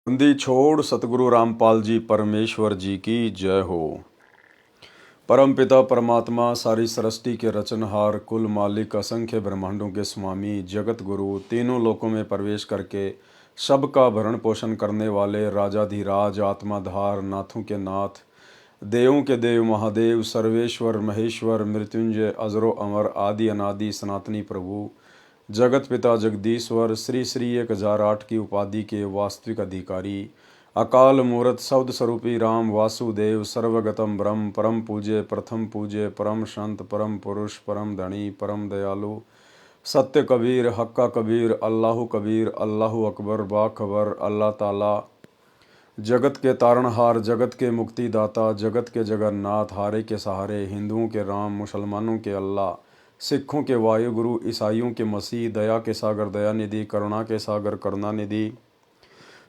बंदी छोड़ सतगुरु रामपाल जी परमेश्वर जी की जय हो। परम पिता परमात्मा सारी सृष्टि के रचनहार कुल मालिक असंख्य ब्रह्मांडों के स्वामी जगत गुरु तीनों लोकों में प्रवेश करके सबका भरण पोषण करने वाले राजाधिराज आत्माधार नाथों के नाथ देवों के देव महादेव सर्वेश्वर महेश्वर मृत्युंजय अजरो अमर आदि अनादि सनातनी प्रभु जगत पिता जगदीश्वर श्री श्री 1008 की उपाधि के वास्तविक अधिकारी अकाल मूर्त शब्द स्वरूपी राम वासुदेव सर्वगतम ब्रह्म परम पूज्य प्रथम पूज्य परम संत परम पुरुष परम धनी परम दयालु सत्य कबीर हक्का कबीर अल्लाह कबीर अल्लाह अकबर बाखबर अल्लाह ताला जगत के तारणहार जगत के मुक्तिदाता जगत के जगन्नाथ हारे के सहारे हिंदुओं के राम मुसलमानों के अल्लाह सिखों के वायुगुरु ईसाइयों के मसीह दया के सागर दयानिधि करुणा के सागर करुणानिधि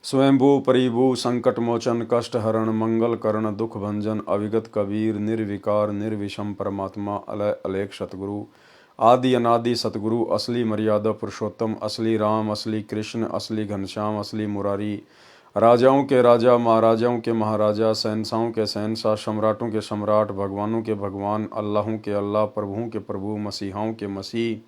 स्वयंभू परिभू संकट मोचन कष्ट हरण मंगल करण दुख भंजन अविगत कबीर निर्विकार निर्विषम परमात्मा अलय अलेख सतगुरु आदि अनादि सतगुरु असली मर्यादा पुरुषोत्तम असली राम असली कृष्ण असली घनश्याम असली मुरारी राजाओं के राजा महाराजाओं के महाराजा शहंशाहों के शहंशाह सम्राटों के सम्राट भगवानों के भगवान अल्लाहों के अल्लाह प्रभुओं के प्रभु मसीहाओं के मसीह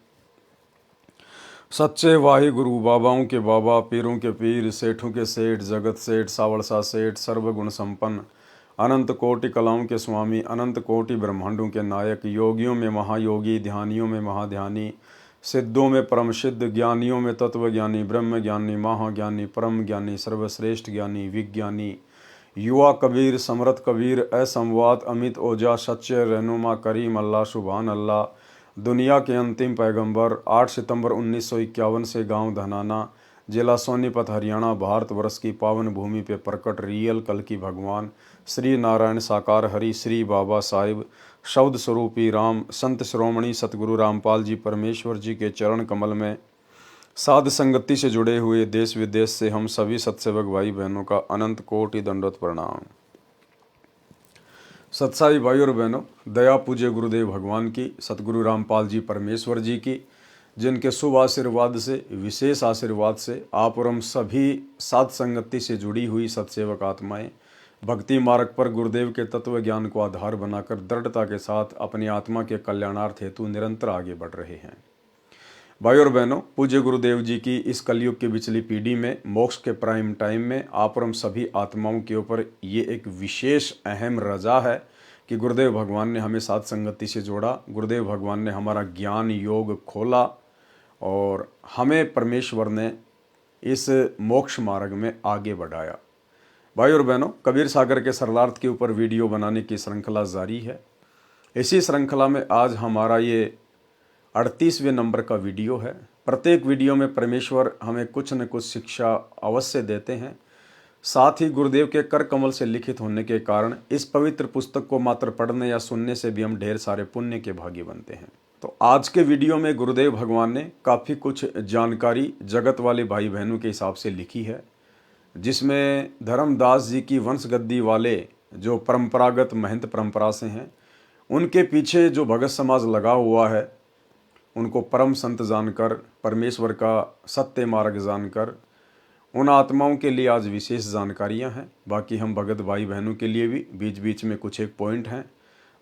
सच्चे वाहिगुरु बाबाओं के बाबा पीरों के पीर सेठों के सेठ जगत सेठ सावड़सा सेठ सर्वगुण संपन्न अनंत कोटि कलाओं के स्वामी अनंत कोटि ब्रह्मांडों के नायक योगियों में महायोगी ध्यानियों में महाध्यानी सिद्धों में परम सिद्ध ज्ञानियों में तत्वज्ञानी ब्रह्म ज्ञानी महाज्ञानी परम ज्ञानी सर्वश्रेष्ठ ज्ञानी विज्ञानी युवा कबीर समरथ कबीर असंवाद अमित ओजा सच्चे रहनुमा करीम अल्लाह सुभान अल्लाह दुनिया के अंतिम पैगंबर 8 सितंबर 1951 से गांव धनाना जिला सोनीपत हरियाणा भारतवर्ष की पावन भूमि पे प्रकट रियल कल की भगवान श्री नारायण साकार हरि श्री बाबा साहिब शब्द स्वरूपी राम संत श्रोमणी सतगुरु रामपाल जी परमेश्वर जी के चरण कमल में साध संगति से जुड़े हुए देश विदेश से हम सभी सत्सेवक भाई बहनों का अनंत कोटि दंडवत प्रणाम। सत्साई भाई और बहनों, दया पूज्य गुरुदेव भगवान की सतगुरु रामपाल जी परमेश्वर जी की जिनके शुभ आशीर्वाद से विशेष आशीर्वाद से आप और हम सभी साध संगति से जुड़ी हुई सत्सेवक आत्माएं भक्ति मार्ग पर गुरुदेव के तत्व ज्ञान को आधार बनाकर दृढ़ता के साथ अपनी आत्मा के कल्याणार्थ हेतु निरंतर आगे बढ़ रहे हैं। भाई और बहनों, पूज्य गुरुदेव जी की इस कलयुग की बिचली पीढ़ी में मोक्ष के प्राइम टाइम में आप और हम सभी आत्माओं के ऊपर ये एक विशेष अहम रजा है कि गुरुदेव भगवान ने हमें साथ संगति से जोड़ा। गुरुदेव भगवान ने हमारा ज्ञान योग खोला और हमें परमेश्वर ने इस मोक्ष मार्ग में आगे बढ़ाया। भाई और बहनों, कबीर सागर के सरलार्थ के ऊपर वीडियो बनाने की श्रृंखला जारी है। इसी श्रृंखला में आज हमारा ये 38वें नंबर का वीडियो है। प्रत्येक वीडियो में परमेश्वर हमें कुछ न कुछ शिक्षा अवश्य देते हैं। साथ ही गुरुदेव के कर कमल से लिखित होने के कारण इस पवित्र पुस्तक को मात्र पढ़ने या सुनने से भी हम ढेर सारे पुण्य के भागी बनते हैं। तो आज के वीडियो में गुरुदेव भगवान ने काफ़ी कुछ जानकारी जगत वाले भाई बहनों के हिसाब से लिखी है, जिसमें धर्मदास जी की वंशगद्दी वाले जो परंपरागत महंत परंपरा से हैं, उनके पीछे जो भगत समाज लगा हुआ है, उनको परम संत जानकर परमेश्वर का सत्य मार्ग जानकर उन आत्माओं के लिए आज विशेष जानकारियां हैं। बाकी हम भगत भाई बहनों के लिए भी बीच बीच में कुछ एक पॉइंट हैं।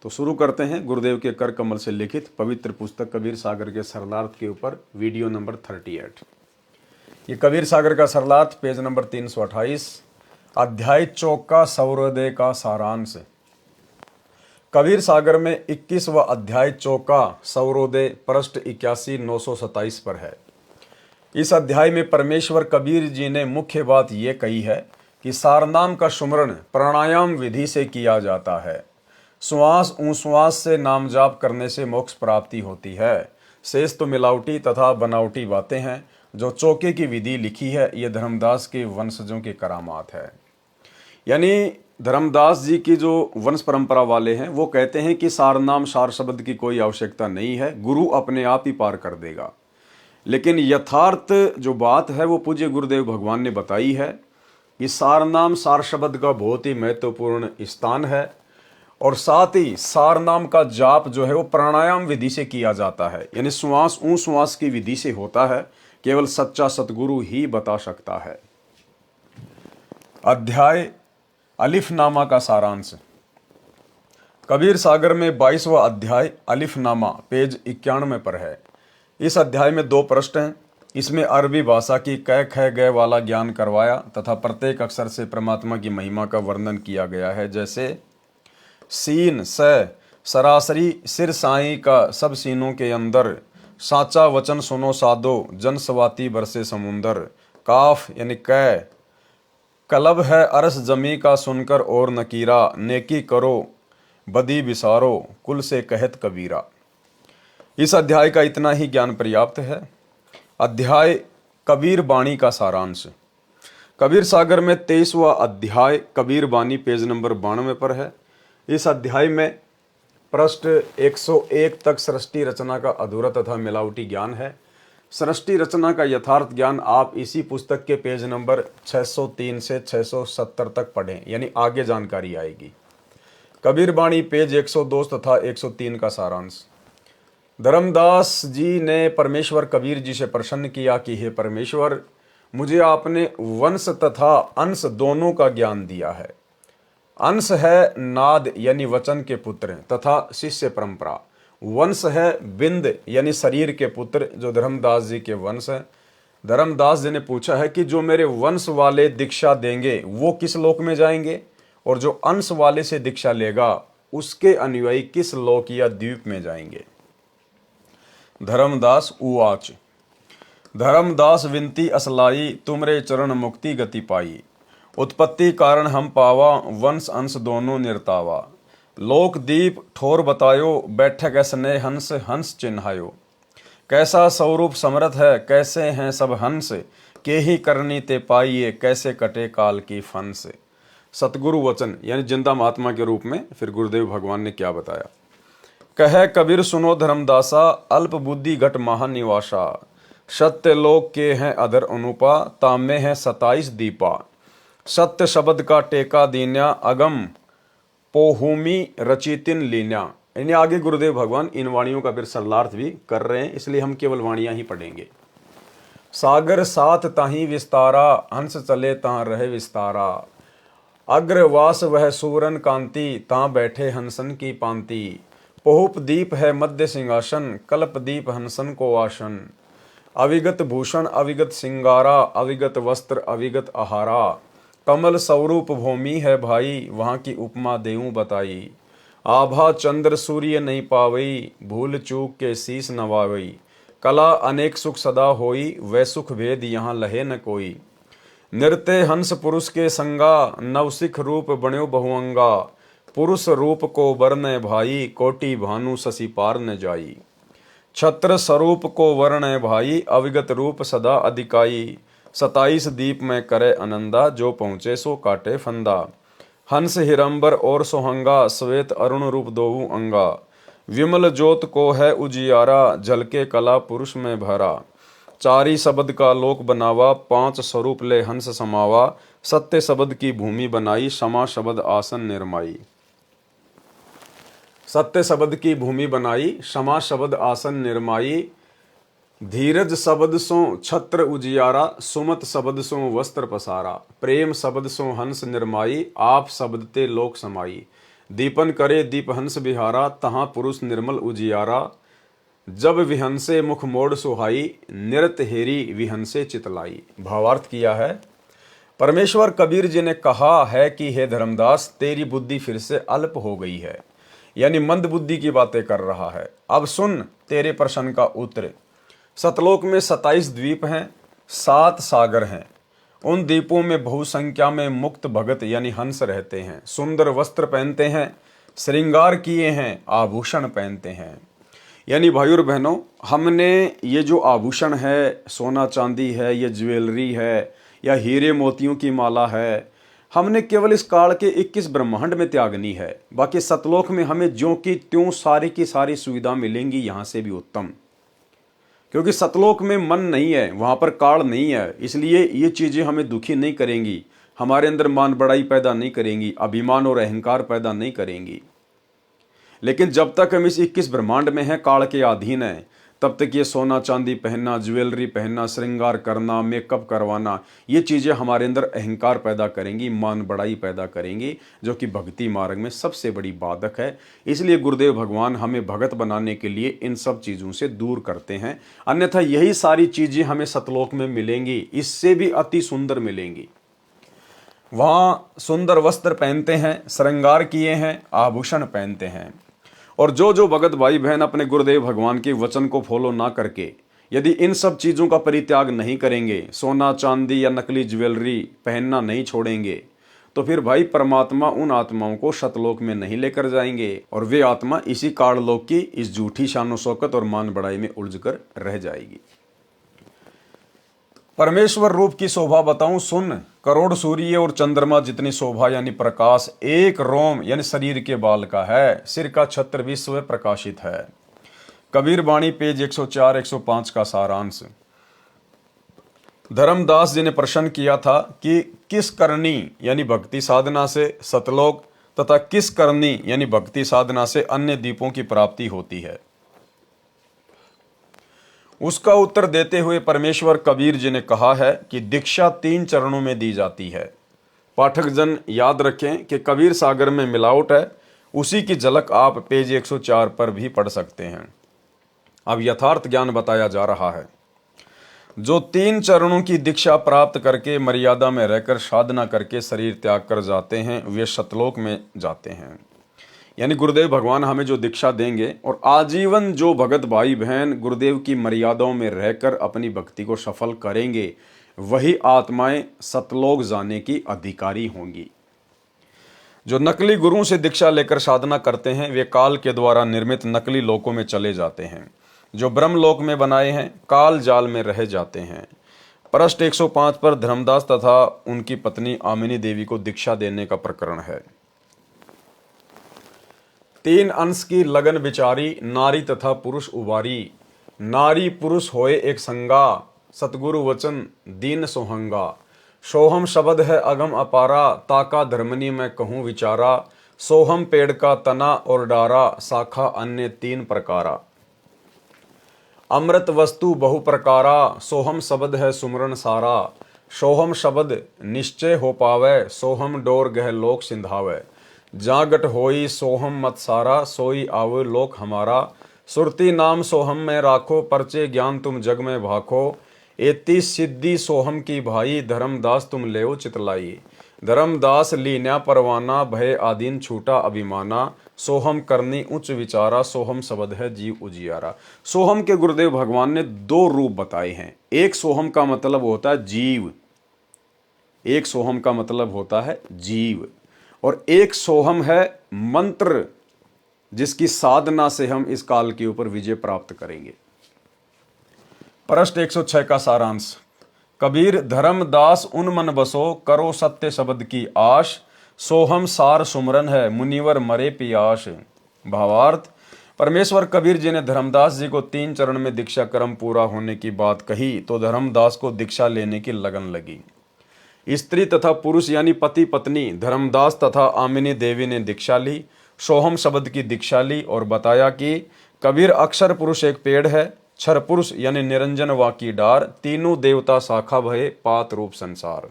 तो शुरू करते हैं गुरुदेव के कर कमल से लिखित पवित्र पुस्तक कबीर सागर के सरलार्थ के ऊपर वीडियो नंबर 38। ये कबीर सागर का सरलार्थ पेज नंबर 328 अध्याय 4 सौरोदय का सारांश। कबीर सागर में 21वां अध्याय 4 सौरोदय पृष्ठ 81 927 पर है। इस अध्याय में परमेश्वर कबीर जी ने मुख्य बात ये कही है कि सारनाम का सुमरण प्राणायाम विधि से किया जाता है। श्वास उश्वास से नाम जाप करने से मोक्ष प्राप्ति होती है। शेष तो मिलावटी तथा बनावटी बातें हैं। जो चौके की विधि लिखी है ये धर्मदास के वंशजों की करामात है। यानी धर्मदास जी की जो वंश परंपरा वाले हैं वो कहते हैं कि सारनाम सार शब्द की कोई आवश्यकता नहीं है, गुरु अपने आप ही पार कर देगा। लेकिन यथार्थ जो बात है वो पूज्य गुरुदेव भगवान ने बताई है कि सारनाम सार शब्द का बहुत ही महत्वपूर्ण स्थान है और साथ ही सारनाम का जाप जो है वो प्राणायाम विधि से किया जाता है। यानी श्वास उश्वास की विधि से होता है। केवल सच्चा सतगुरु ही बता सकता है। अध्याय अलिफनामा का सारांश। कबीर सागर में 22वां अध्याय अलिफनामा पेज 91 पर है। इस अध्याय में 2 प्रश्न हैं। इसमें अरबी भाषा की कै ख गय वाला ज्ञान करवाया तथा प्रत्येक अक्षर से परमात्मा की महिमा का वर्णन किया गया है। जैसे सीन स सरासरी सिर साई का सब सीनों के अंदर, साचा वचन सुनो साधो जन सवाती बरसे समुंदर। काफ यानी कै कलब है अरस जमी का सुनकर और नकीरा, नेकी करो बदी बिसारो कुल से कहत कबीरा। इस अध्याय का इतना ही ज्ञान पर्याप्त है। अध्याय कबीर बाणी का सारांश। कबीर सागर में 23वां अध्याय कबीर बाणी पेज नंबर 92 पर है। इस अध्याय में पृष्ठ 101 तक सृष्टि रचना का अधूरा तथा मिलावटी ज्ञान है। सृष्टि रचना का यथार्थ ज्ञान आप इसी पुस्तक के पेज नंबर 603 से 670 तक पढ़ें, यानी आगे जानकारी आएगी। कबीर बाणी पेज 102 तथा 103 का सारांश। धर्मदास जी ने परमेश्वर कबीर जी से प्रसन्न किया कि हे परमेश्वर, मुझे आपने वंश तथा अंश दोनों का ज्ञान दिया है। अंश है नाद यानी वचन के पुत्र तथा शिष्य परंपरा। वंश है बिंद यानी शरीर के पुत्र जो धर्मदास जी के वंश है। धर्मदास जी ने पूछा है कि जो मेरे वंश वाले दीक्षा देंगे वो किस लोक में जाएंगे, और जो अंश वाले से दीक्षा लेगा उसके अनुयायी किस लोक या द्वीप में जाएंगे। धर्मदास उवाच धर्मदास विनती असलाई, तुमरे चरण मुक्ति गति पाई। उत्पत्ति कारण हम पावा, वंश अंश दोनों निर्तावा। लोक दीप ठोर बतायो, बैठक स्नेह हंस हंस चिन्हायो। कैसा स्वरूप समर्थ है, कैसे हैं सब हंस, के ही करनी ते पाइये, कैसे कटे काल की फंस। सतगुरु वचन यानी जिंदा महात्मा के रूप में फिर गुरुदेव भगवान ने क्या बताया। कहे कबीर सुनो धर्मदासा, अल्प बुद्धि घट महानिवासा। सत्य लोक के हैं अधर अनुपा, तामे हैं 27 दीपा। सत्य शब्द का टेका दीन्या, अगम पोहूमी रचितिन लीन्या। इन्हें आगे गुरुदेव भगवान इन वाणियों का फिर सरलार्थ भी कर रहे हैं, इसलिए हम केवल वाणियां ही पढ़ेंगे। सागर साथ ताही विस्तारा, हंस चले तां रहे विस्तारा। अग्रवास वह सूरन कांति, तां बैठे हंसन की पांति। पोहुप दीप है मध्य सिंहासन, कल्प दीप हंसन को आसन। अविगत भूषण अविगत सिंगारा, अविगत वस्त्र अविगत आहारा। कमल स्वरूप भूमि है भाई, वहाँ की उपमा देऊं बताई। आभा चंद्र सूर्य नहीं पावई, भूल चूक के शीस नवावई। कला अनेक सुख सदा होई, वह सुख भेद यहाँ लहे न कोई। नृत्य हंस पुरुष के संगा, नवसिख रूप बण्यो बहुअंगा। पुरुष रूप को वर्ण भाई, कोटि भानु शशि पार न जाई। छत्र स्वरूप को वर्ण भाई, अविगत रूप सदा अधिकाई। 27 दीप में करे आनंदा, जो पहुँचे सो काटे फंदा। हंस हिरंबर और सोहंगा, श्वेत अरुण रूप दोऊ अंगा। विमल ज्योत को है उजियारा, झलके कला पुरुष में भरा। चारी शब्द का लोक बनावा, 5 स्वरूप ले हंस समावा। सत्य शब्द की भूमि बनाई, क्षमा शब्द आसन निर्माई। सत्य शब्द की भूमि बनाई, क्षमा शब्द आसन निर्माई। धीरज शब्द सो छत्र उजियारा, सुमत शब्द सो वस्त्र पसारा। प्रेम शब्द सो हंस निर्माई, आप शब्द ते लोक समाई। दीपन करे दीप हंस बिहारा, तहाँ पुरुष निर्मल उजियारा। जब विहंसे मुख मोड़ सुहाई, निरत हेरी विहंसे चितलाई। भावार्थ किया है। परमेश्वर कबीर जी ने कहा है कि हे धर्मदास, तेरी बुद्धि फिर से अल्प हो गई है, यानी मंद बुद्धि की बातें कर रहा है। अब सुन तेरे प्रश्न का उत्तर। सतलोक में 27 द्वीप हैं, 7 सागर हैं। उन द्वीपों में बहुसंख्या में मुक्त भगत यानी हंस रहते हैं। सुंदर वस्त्र पहनते हैं, श्रृंगार किए हैं, आभूषण पहनते हैं। यानी भाइयों और बहनों, हमने ये जो आभूषण है, सोना चांदी है, ये ज्वेलरी है या हीरे मोतियों की माला है, हमने केवल इस काल के 21 ब्रह्मांड में त्यागनी है। बाकी सतलोक में हमें ज्यों की त्यों सारी की सारी सुविधा मिलेंगी, यहाँ से भी उत्तम। क्योंकि सतलोक में मन नहीं है, वहाँ पर काल नहीं है, इसलिए ये चीज़ें हमें दुखी नहीं करेंगी, हमारे अंदर मान बड़ाई पैदा नहीं करेंगी, अभिमान और अहंकार पैदा नहीं करेंगी। लेकिन जब तक हम इस 21 ब्रह्मांड में हैं, काल के अधीन हैं, तब तक ये सोना चांदी पहनना, ज्वेलरी पहनना, श्रृंगार करना, मेकअप करवाना, ये चीज़ें हमारे अंदर अहंकार पैदा करेंगी, मान बढ़ाई पैदा करेंगी, जो कि भक्ति मार्ग में सबसे बड़ी बाधक है। इसलिए गुरुदेव भगवान हमें भगत बनाने के लिए इन सब चीज़ों से दूर करते हैं। अन्यथा यही सारी चीज़ें हमें सतलोक में मिलेंगी, इससे भी अति सुंदर मिलेंगी। वहाँ सुंदर वस्त्र पहनते हैं, श्रृंगार किए हैं, आभूषण पहनते हैं। और जो भगत भाई बहन अपने गुरुदेव भगवान के वचन को फॉलो ना करके यदि इन सब चीज़ों का परित्याग नहीं करेंगे, सोना चांदी या नकली ज्वेलरी पहनना नहीं छोड़ेंगे, तो फिर भाई परमात्मा उन आत्माओं को सतलोक में नहीं लेकर जाएंगे और वे आत्मा इसी काललोक की इस झूठी शानो शौकत और मान बढ़ाई में उलझकर रह जाएगी। परमेश्वर रूप की शोभा बताऊं सुन, करोड़ सूर्य और चंद्रमा जितनी शोभा यानी प्रकाश एक रोम यानी शरीर के बाल का है, सिर का छत्र विश्व प्रकाशित है। कबीर बाणी पेज 104 105 का सारांश। धर्मदास जी ने प्रश्न किया था कि किस करनी यानी भक्ति साधना से सतलोक तथा किस करनी यानी भक्ति साधना से अन्य द्वीपों की प्राप्ति होती है। उसका उत्तर देते हुए परमेश्वर कबीर जी ने कहा है कि दीक्षा 3 चरणों में दी जाती है। पाठक जन याद रखें कि कबीर सागर में मिलावट है, उसी की झलक आप पेज 104 पर भी पढ़ सकते हैं। अब यथार्थ ज्ञान बताया जा रहा है। जो 3 चरणों की दीक्षा प्राप्त करके मर्यादा में रहकर साधना करके शरीर त्याग कर जाते हैं, वे सतलोक में जाते हैं। यानी गुरुदेव भगवान हमें जो दीक्षा देंगे और आजीवन जो भगत भाई बहन गुरुदेव की मर्यादाओं में रहकर अपनी भक्ति को सफल करेंगे, वही आत्माएं सतलोक जाने की अधिकारी होंगी। जो नकली गुरुओं से दीक्षा लेकर साधना करते हैं, वे काल के द्वारा निर्मित नकली लोकों में चले जाते हैं। जो ब्रह्मलोक में बनाए हैं, काल जाल में रह जाते हैं। पृष्ठ 105 पर धर्मदास तथा उनकी पत्नी आमिनी देवी को दीक्षा देने का प्रकरण है। 3 अंश की लगन विचारी, नारी तथा पुरुष उबारी। नारी पुरुष होए एक संगा, सतगुरु वचन दीन सोहंगा। सोहम शब्द है अगम अपारा, ताका धर्मनी मैं कहूँ विचारा। सोहम पेड़ का तना और डारा, शाखा अन्य 3 प्रकारा। अमृत वस्तु बहु प्रकारा, सोहम शब्द है सुमरन सारा। सोहम शब्द निश्चय हो पावे, सोहम डोर गह लोक सिंधावे। जागट होई सोहम मत सारा, सोई आवे लोक हमारा। सुरती नाम सोहम में राखो, परचे ज्ञान तुम जग में भाखो। एती सिद्धि सोहम की भाई, धर्मदास तुम लेओ चितलाई। धर्मदास लीन्या परवाना, भय आदीन छूटा अभिमाना। सोहम करनी उच्च विचारा, सोहम शब्द है जीव उजियारा। सोहम के गुरुदेव भगवान ने 2 रूप बताए हैं। एक सोहम का मतलब होता है जीव, एक सोहम का मतलब होता है जीव, और एक सोहम है मंत्र, जिसकी साधना से हम इस काल के ऊपर विजय प्राप्त करेंगे। पृष्ठ 106 का सारांश। कबीर धर्मदास उन मन बसो, करो सत्य शब्द की आश। सोहम सार सुमरन है, मुनिवर मरे पियाश। भावार्थ, परमेश्वर कबीर जी ने धर्मदास जी को 3 चरण में दीक्षा क्रम पूरा होने की बात कही तो धर्मदास को दीक्षा लेने की लगन लगी। स्त्री तथा पुरुष यानी पति पत्नी धर्मदास तथा आमिनी देवी ने दीक्षा ली, सोहम शब्द की दीक्षा ली और बताया कि कबीर अक्षर पुरुष एक पेड़ है, क्षर पुरुष यानी निरंजन वाकी डार, तीनों देवता शाखा भये पात रूप संसार।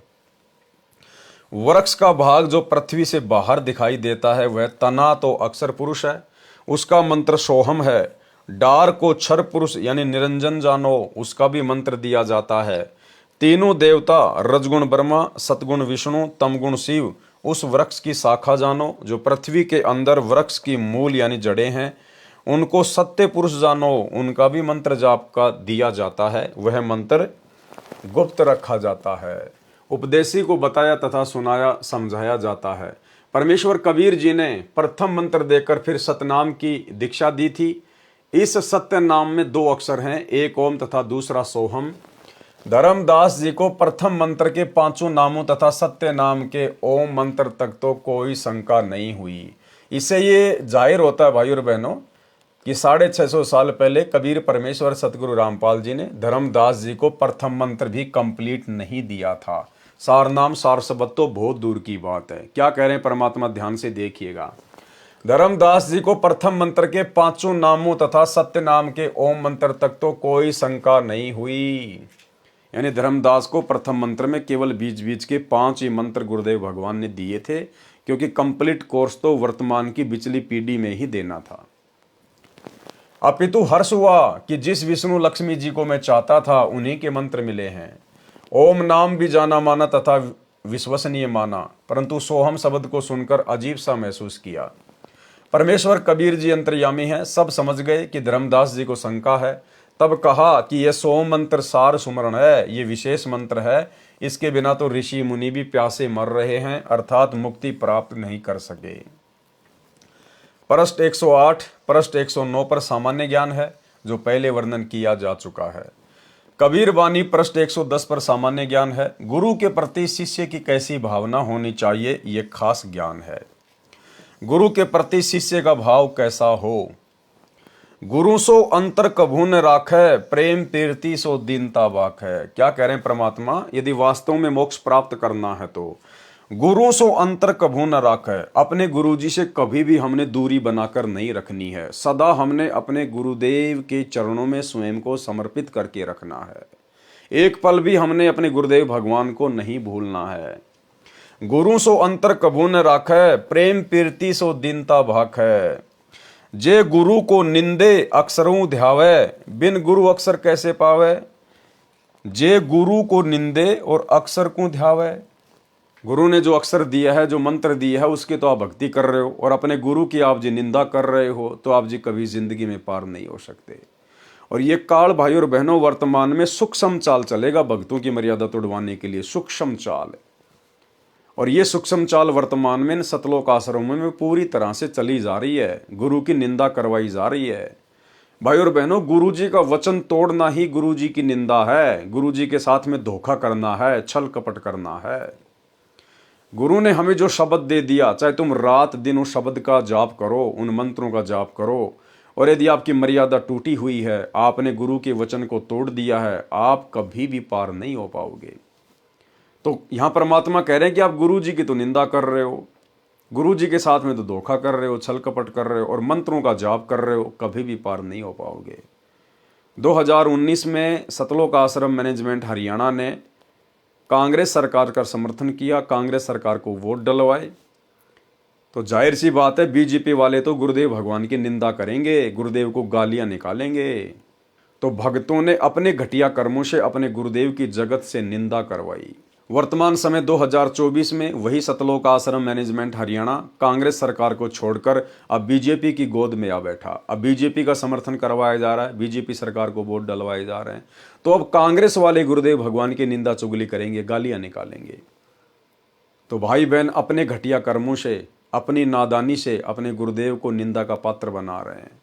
वृक्ष का भाग जो पृथ्वी से बाहर दिखाई देता है वह तना तो अक्षर पुरुष है, उसका मंत्र सोहम है। डार को क्षर पुरुष यानी निरंजन जानो, उसका भी मंत्र दिया जाता है। तीनों देवता रजगुण ब्रह्मा, सतगुण विष्णु, तमगुण शिव, उस वृक्ष की शाखा जानो जो पृथ्वी के अंदर वृक्ष की मूल यानी जड़ें हैं। उनको सत्य पुरुष जानो, उनका भी मंत्र जाप का दिया जाता है, वह मंत्र गुप्त रखा जाता है। उपदेशी को बताया तथा सुनाया समझाया जाता है। परमेश्वर कबीर जी ने प्रथम मंत्र देकर फिर सतनाम की दीक्षा दी थी। इस सत्य नाम में 2 अक्षर हैं, एक ओम तथा दूसरा सोहम। धर्मदास जी को प्रथम मंत्र के 5 नामों तथा सत्य नाम के ओम मंत्र तक तो कोई शंका नहीं हुई। इससे ये जाहिर होता है भाई और बहनों कि 650 साल पहले कबीर परमेश्वर सतगुरु रामपाल जी ने धर्मदास जी को प्रथम मंत्र भी कंप्लीट नहीं दिया था। सार नाम सार शब्द तो बहुत दूर की बात है। क्या कह रहे हैं परमात्मा, ध्यान से देखिएगा। धर्मदास जी को प्रथम मंत्र के पांचों नामों तथा सत्य नाम के ओम मंत्र तक तो कोई शंका नहीं हुई। यानी धर्मदास को प्रथम मंत्र में केवल बीच बीच के 5 ही मंत्र गुरुदेव भगवान ने दिए थे, क्योंकि कंप्लीट कोर्स तो वर्तमान की बिचली पीढ़ी में ही देना था। अपितु हर्ष हुआ कि जिस विष्णु लक्ष्मी जी को मैं चाहता था उन्हीं के मंत्र मिले हैं। ओम नाम भी जाना माना तथा विश्वसनीय माना, परंतु सोहम शब्द को सुनकर अजीब सा महसूस किया। परमेश्वर कबीर जी अंतर्यामी हैं, सब समझ गए कि धर्मदास जी को शंका है। तब कहा कि यह सोम मंत्र सार सुमरण है, ये विशेष मंत्र है, इसके बिना तो ऋषि मुनि भी प्यासे मर रहे हैं, अर्थात मुक्ति प्राप्त नहीं कर सके। पृष्ठ 108 पृष्ठ 109 पर सामान्य ज्ञान है, जो पहले वर्णन किया जा चुका है। कबीर वाणी पृष्ठ 110 पर सामान्य ज्ञान है। गुरु के प्रति शिष्य की कैसी भावना होनी चाहिए, ये खास ज्ञान है। गुरु के प्रति शिष्य का भाव कैसा हो। गुरु सो अंतर कभू न राखै, प्रेम तीर्थी सो दीनता बाखै। क्या कह रहे हैं परमात्मा, यदि वास्तव में मोक्ष प्राप्त करना है तो गुरु सो अंतर कभू न राखै, अपने गुरु जी से कभी भी हमने दूरी बनाकर नहीं रखनी है। सदा हमने अपने गुरुदेव के चरणों में स्वयं को समर्पित करके रखना है। एक पल भी हमने अपने गुरुदेव भगवान को नहीं भूलना है। गुरु सो अंतर कभू न राखै, प्रेम पीरती सो दीनता भाखै। जे गुरु को निंदे अक्षरों ध्यावै, बिन गुरु अक्षर कैसे पावे। जे गुरु को निंदे और अक्षर को ध्यावै, गुरु ने जो अक्षर दिया है, जो मंत्र दिया है, उसकी तो आप भक्ति कर रहे हो, और अपने गुरु की आप जी निंदा कर रहे हो, तो आप जी कभी जिंदगी में पार नहीं हो सकते। और ये काल भाई और बहनों वर्तमान में सूक्ष्म चाल चलेगा भक्तों की मर्यादा तोड़वाने के लिए, सूक्ष्म चाल। और ये सूक्ष्म चाल वर्तमान में सतलोक आश्रमों में पूरी तरह से चली जा रही है। गुरु की निंदा करवाई जा रही है। भाई और बहनों, गुरु जी का वचन तोड़ना ही गुरु जी की निंदा है। गुरु जी के साथ में धोखा करना है, छल कपट करना है। गुरु ने हमें जो शब्द दे दिया, चाहे तुम रात दिन उस शब्द का जाप करो, उन मंत्रों का जाप करो, और यदि आपकी मर्यादा टूटी हुई है, आपने गुरु के वचन को तोड़ दिया है, आप कभी भी पार नहीं हो पाओगे। तो यहां परमात्मा कह रहे हैं कि आप गुरु जी की तो निंदा कर रहे हो, गुरु जी के साथ में तो धोखा कर रहे हो, छल कपट कर रहे हो, और मंत्रों का जाप कर रहे हो, कभी भी पार नहीं हो पाओगे। 2019 में सतलोक आश्रम मैनेजमेंट हरियाणा ने कांग्रेस सरकार का समर्थन किया, कांग्रेस सरकार को वोट डलवाए। तो जाहिर सी बात है, बीजेपी वाले तो गुरुदेव भगवान की निंदा करेंगे, गुरुदेव को गालियां निकालेंगे। तो भक्तों ने अपने घटिया कर्मों से अपने गुरुदेव की जगत से निंदा करवाई। वर्तमान समय 2024 में वही सतलोक आश्रम मैनेजमेंट हरियाणा कांग्रेस सरकार को छोड़कर अब बीजेपी की गोद में आ बैठा। अब बीजेपी का समर्थन करवाया जा रहा है, बीजेपी सरकार को वोट डलवाए जा रहे हैं। तो अब कांग्रेस वाले गुरुदेव भगवान की निंदा चुगली करेंगे, गालियां निकालेंगे। तो भाई बहन अपने घटिया कर्मों से, अपनी नादानी से अपने गुरुदेव को निंदा का पात्र बना रहे हैं।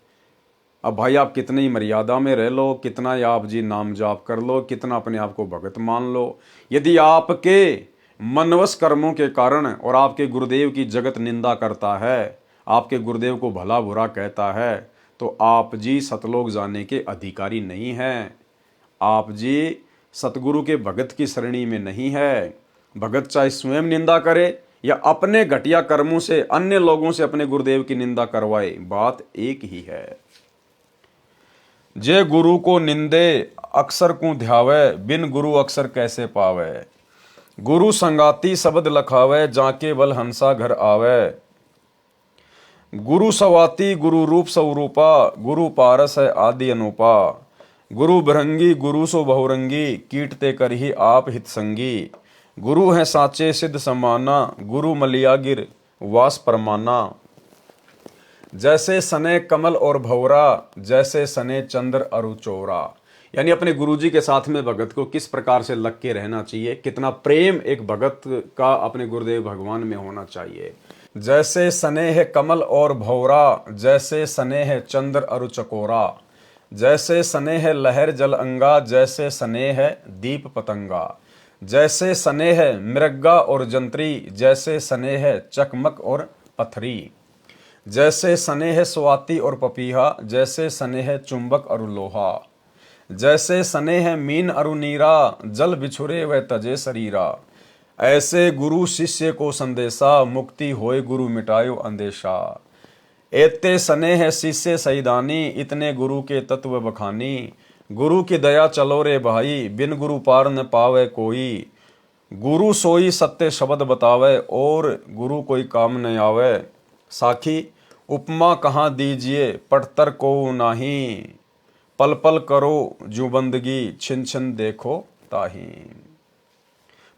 अब भाई आप कितनी मर्यादा में रह लो, कितना आप जी नाम जाप कर लो, कितना अपने आप को भगत मान लो, यदि आपके मनवश कर्मों के कारण और आपके गुरुदेव की जगत निंदा करता है, आपके गुरुदेव को भला बुरा कहता है, तो आप जी सतलोक जाने के अधिकारी नहीं हैं। आप जी सतगुरु के भगत की श्रेणी में नहीं है। भगत चाहे स्वयं निंदा करे या अपने घटिया कर्मों से अन्य लोगों से अपने गुरुदेव की निंदा करवाए, बात एक ही है। जे गुरु को निंदे अक्षर को ध्यावे, बिन गुरु अक्षर कैसे पावे। गुरु संगाती शब्द लखावे, जाके बल हंसा घर आवे। गुरु सवाती गुरु रूप स्वरूपा, गुरु पारस है आदि अनुपा। गुरु भृंगी गुरु सो बहुरंगी, कीटते कर ही आप हित संगी। गुरु है साचे सिद्ध समाना, गुरु मलियागिर वास परमाना। जैसे सने कमल और भौरा, जैसे सने चंद्र अरु चौरा। यानी अपने गुरुजी के साथ में भगत को किस प्रकार से लग के रहना चाहिए, कितना प्रेम एक भगत का अपने गुरुदेव भगवान में होना चाहिए। जैसे सने है कमल और भौरा, जैसे सने है चंद्र अरु चकोरा। जैसे सने है लहर जल अंगा, जैसे सने है दीप पतंगा। जैसे सने है मृगा और जंत्री, जैसे सने है चकमक और पथरी। जैसे सने है स्वाति और पपीहा, जैसे सने है चुंबक अरु लोहा। जैसे सने है मीन अरु नीरा, जल बिछुरे व तजे शरीरा। ऐसे गुरु शिष्य को संदेशा, मुक्ति होए गुरु मिटायो अंदेशा। एते स्नेह शिष्य सैदानी, इतने गुरु के तत्व बखानी। गुरु की दया चलो रे भाई, बिन गुरु पार न पावे कोई। गुरु सोई सत्य शब्द बतावे, और गुरु कोई काम न आवे। साखी उपमा कहाँ दीजिए, पटतर को नाही। पल पल करो जो बंदगी, छिन छिन देखो ताही।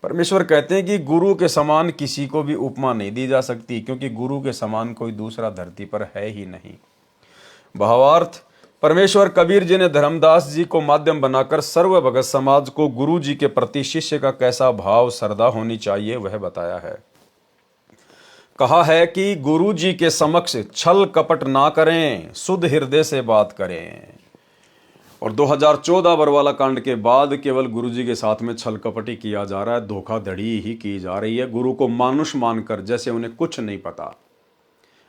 परमेश्वर कहते हैं कि गुरु के समान किसी को भी उपमा नहीं दी जा सकती, क्योंकि गुरु के समान कोई दूसरा धरती पर है ही नहीं। भावार्थ, परमेश्वर कबीर जी ने धर्मदास जी को माध्यम बनाकर सर्व भगत समाज को गुरु जी के प्रति शिष्य का कैसा भाव श्रद्धा होनी चाहिए वह बताया है। कहा है कि गुरु जी के समक्ष छल कपट ना करें, शुद्ध हृदय से बात करें। और 2014 बरवाला कांड के बाद केवल गुरु जी के साथ में छल कपटी किया जा रहा है, धोखाधड़ी ही की जा रही है। गुरु को मानुष मानकर, जैसे उन्हें कुछ नहीं पता।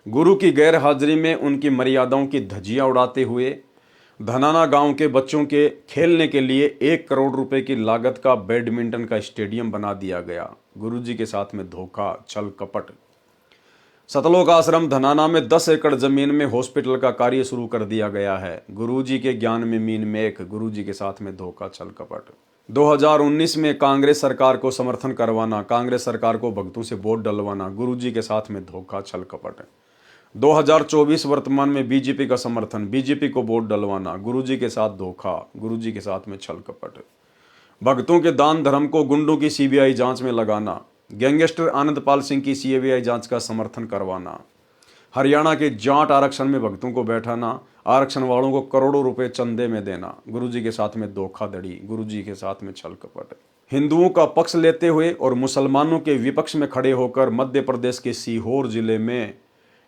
गुरु की गैर हाजिरी में उनकी मर्यादाओं की धज्जियां उड़ाते हुए धनाना गांव के बच्चों के खेलने के लिए 1 करोड़ रुपए की लागत का बैडमिंटन का स्टेडियम बना दिया गया। गुरु जी के साथ में धोखा, छल कपट। सतलोक आश्रम धनाना में 10 एकड़ जमीन में हॉस्पिटल का कार्य शुरू कर दिया गया है। गुरुजी के ज्ञान में मीन मेख, गुरुजी के साथ में धोखा, छल कपट। 2019 में कांग्रेस सरकार को समर्थन करवाना, कांग्रेस सरकार को भक्तों से वोट डलवाना, गुरुजी के साथ में धोखा, छल कपट। 2024 वर्तमान में बीजेपी का समर्थन, बीजेपी को वोट डलवाना, गुरुजी के साथ धोखा, गुरुजी के साथ में छल कपट। भक्तों के दान धर्म को गुंडों की सीबीआई जांच में लगाना, गैंगस्टर आनंदपाल सिंह की सीबीआई जांच का समर्थन करवाना, हरियाणा के जाट आरक्षण में भक्तों को बैठाना, आरक्षण वालों को करोड़ों रुपए चंदे में देना, गुरुजी के साथ में धोखाधड़ी, गुरुजी के साथ में छल कपट। हिंदुओं का पक्ष लेते हुए और मुसलमानों के विपक्ष में खड़े होकर मध्य प्रदेश के सीहोर जिले में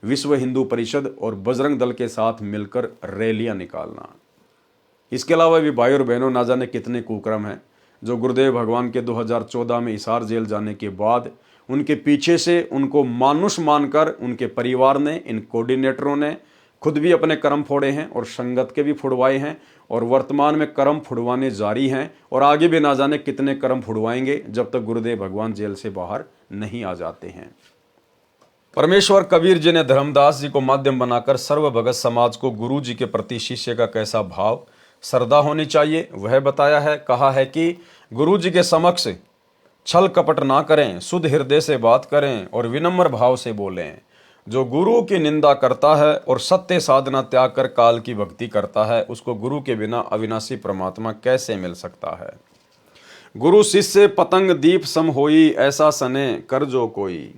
विश्व हिंदू परिषद और बजरंग दल के साथ मिलकर रैलियां निकालना। इसके अलावा भी भाई और बहनों, ना जाने कितने कुक्रम हैं जो गुरुदेव भगवान के 2014 में हिसार जेल जाने के बाद उनके पीछे से उनको मानुष मानकर उनके परिवार ने, इन कोऑर्डिनेटरों ने खुद भी अपने कर्म फोड़े हैं और संगत के भी फुड़वाए हैं, और वर्तमान में कर्म फुड़वाने जारी हैं, और आगे भी ना जाने कितने कर्म फुड़वाएंगे जब तक गुरुदेव भगवान जेल से बाहर नहीं आ जाते हैं। परमेश्वर कबीर जी ने धर्मदास जी को माध्यम बनाकर सर्व भगत समाज को गुरु जी के प्रति शिष्य का कैसा भाव श्रद्धा होनी चाहिए वह बताया है। कहा है कि गुरु जी के समक्ष छल कपट ना करें, शुद्ध हृदय से बात करें और विनम्र भाव से बोलें। जो गुरु की निंदा करता है और सत्य साधना त्याग कर काल की भक्ति करता है, उसको गुरु के बिना अविनाशी परमात्मा कैसे मिल सकता है। गुरु शिष्य पतंग दीप सम होई, ऐसा सने कर जो कोई।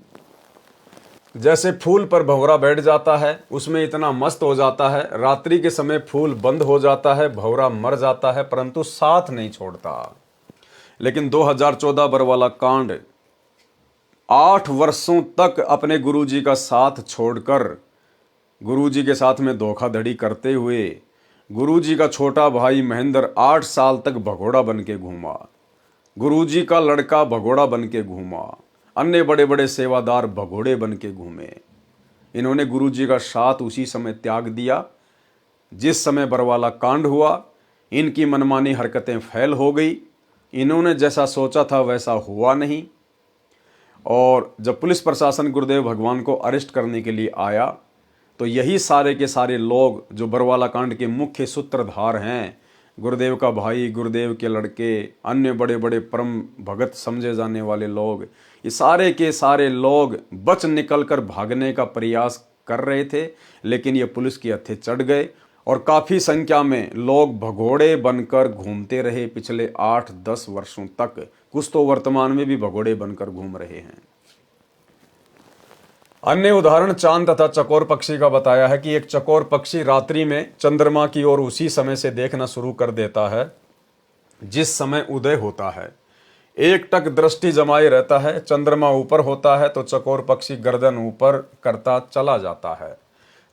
जैसे फूल पर भंवरा बैठ जाता है, उसमें इतना मस्त हो जाता है, रात्रि के समय फूल बंद हो जाता है, भंवरा मर जाता है, परंतु साथ नहीं छोड़ता। लेकिन 2014 बरवाला कांड 8 वर्षों तक अपने गुरुजी का साथ छोड़कर गुरुजी के साथ में धोखाधड़ी करते हुए गुरुजी का छोटा भाई महेंद्र 8 साल तक भगोड़ा बन के घूमा, गुरुजी का लड़का भगोड़ा बन के घूमा, अन्य बड़े बड़े सेवादार भगोड़े बन के घूमे। इन्होंने गुरुजी का साथ उसी समय त्याग दिया जिस समय बरवाला कांड हुआ। इनकी मनमानी हरकतें फैल हो गई, इन्होंने जैसा सोचा था वैसा हुआ नहीं। और जब पुलिस प्रशासन गुरुदेव भगवान को अरेस्ट करने के लिए आया तो यही सारे के सारे लोग जो बरवाला कांड के मुख्य सूत्रधार हैं, गुरुदेव का भाई, गुरुदेव के लड़के, अन्य बड़े बड़े परम भगत समझे जाने वाले लोग, ये सारे के सारे लोग बच निकलकर भागने का प्रयास कर रहे थे, लेकिन ये पुलिस की हत्थे चढ़ गए और काफ़ी संख्या में लोग भगोड़े बनकर घूमते रहे पिछले 8-10 वर्षों तक। कुछ तो वर्तमान में भी भगोड़े बनकर घूम रहे हैं। अन्य उदाहरण चांद तथा चकोर पक्षी का बताया है कि एक चकोर पक्षी रात्रि में चंद्रमा की ओर उसी समय से देखना शुरू कर देता है जिस समय उदय होता है। एक टक दृष्टि जमाए रहता है, चंद्रमा ऊपर होता है तो चकोर पक्षी गर्दन ऊपर करता चला जाता है।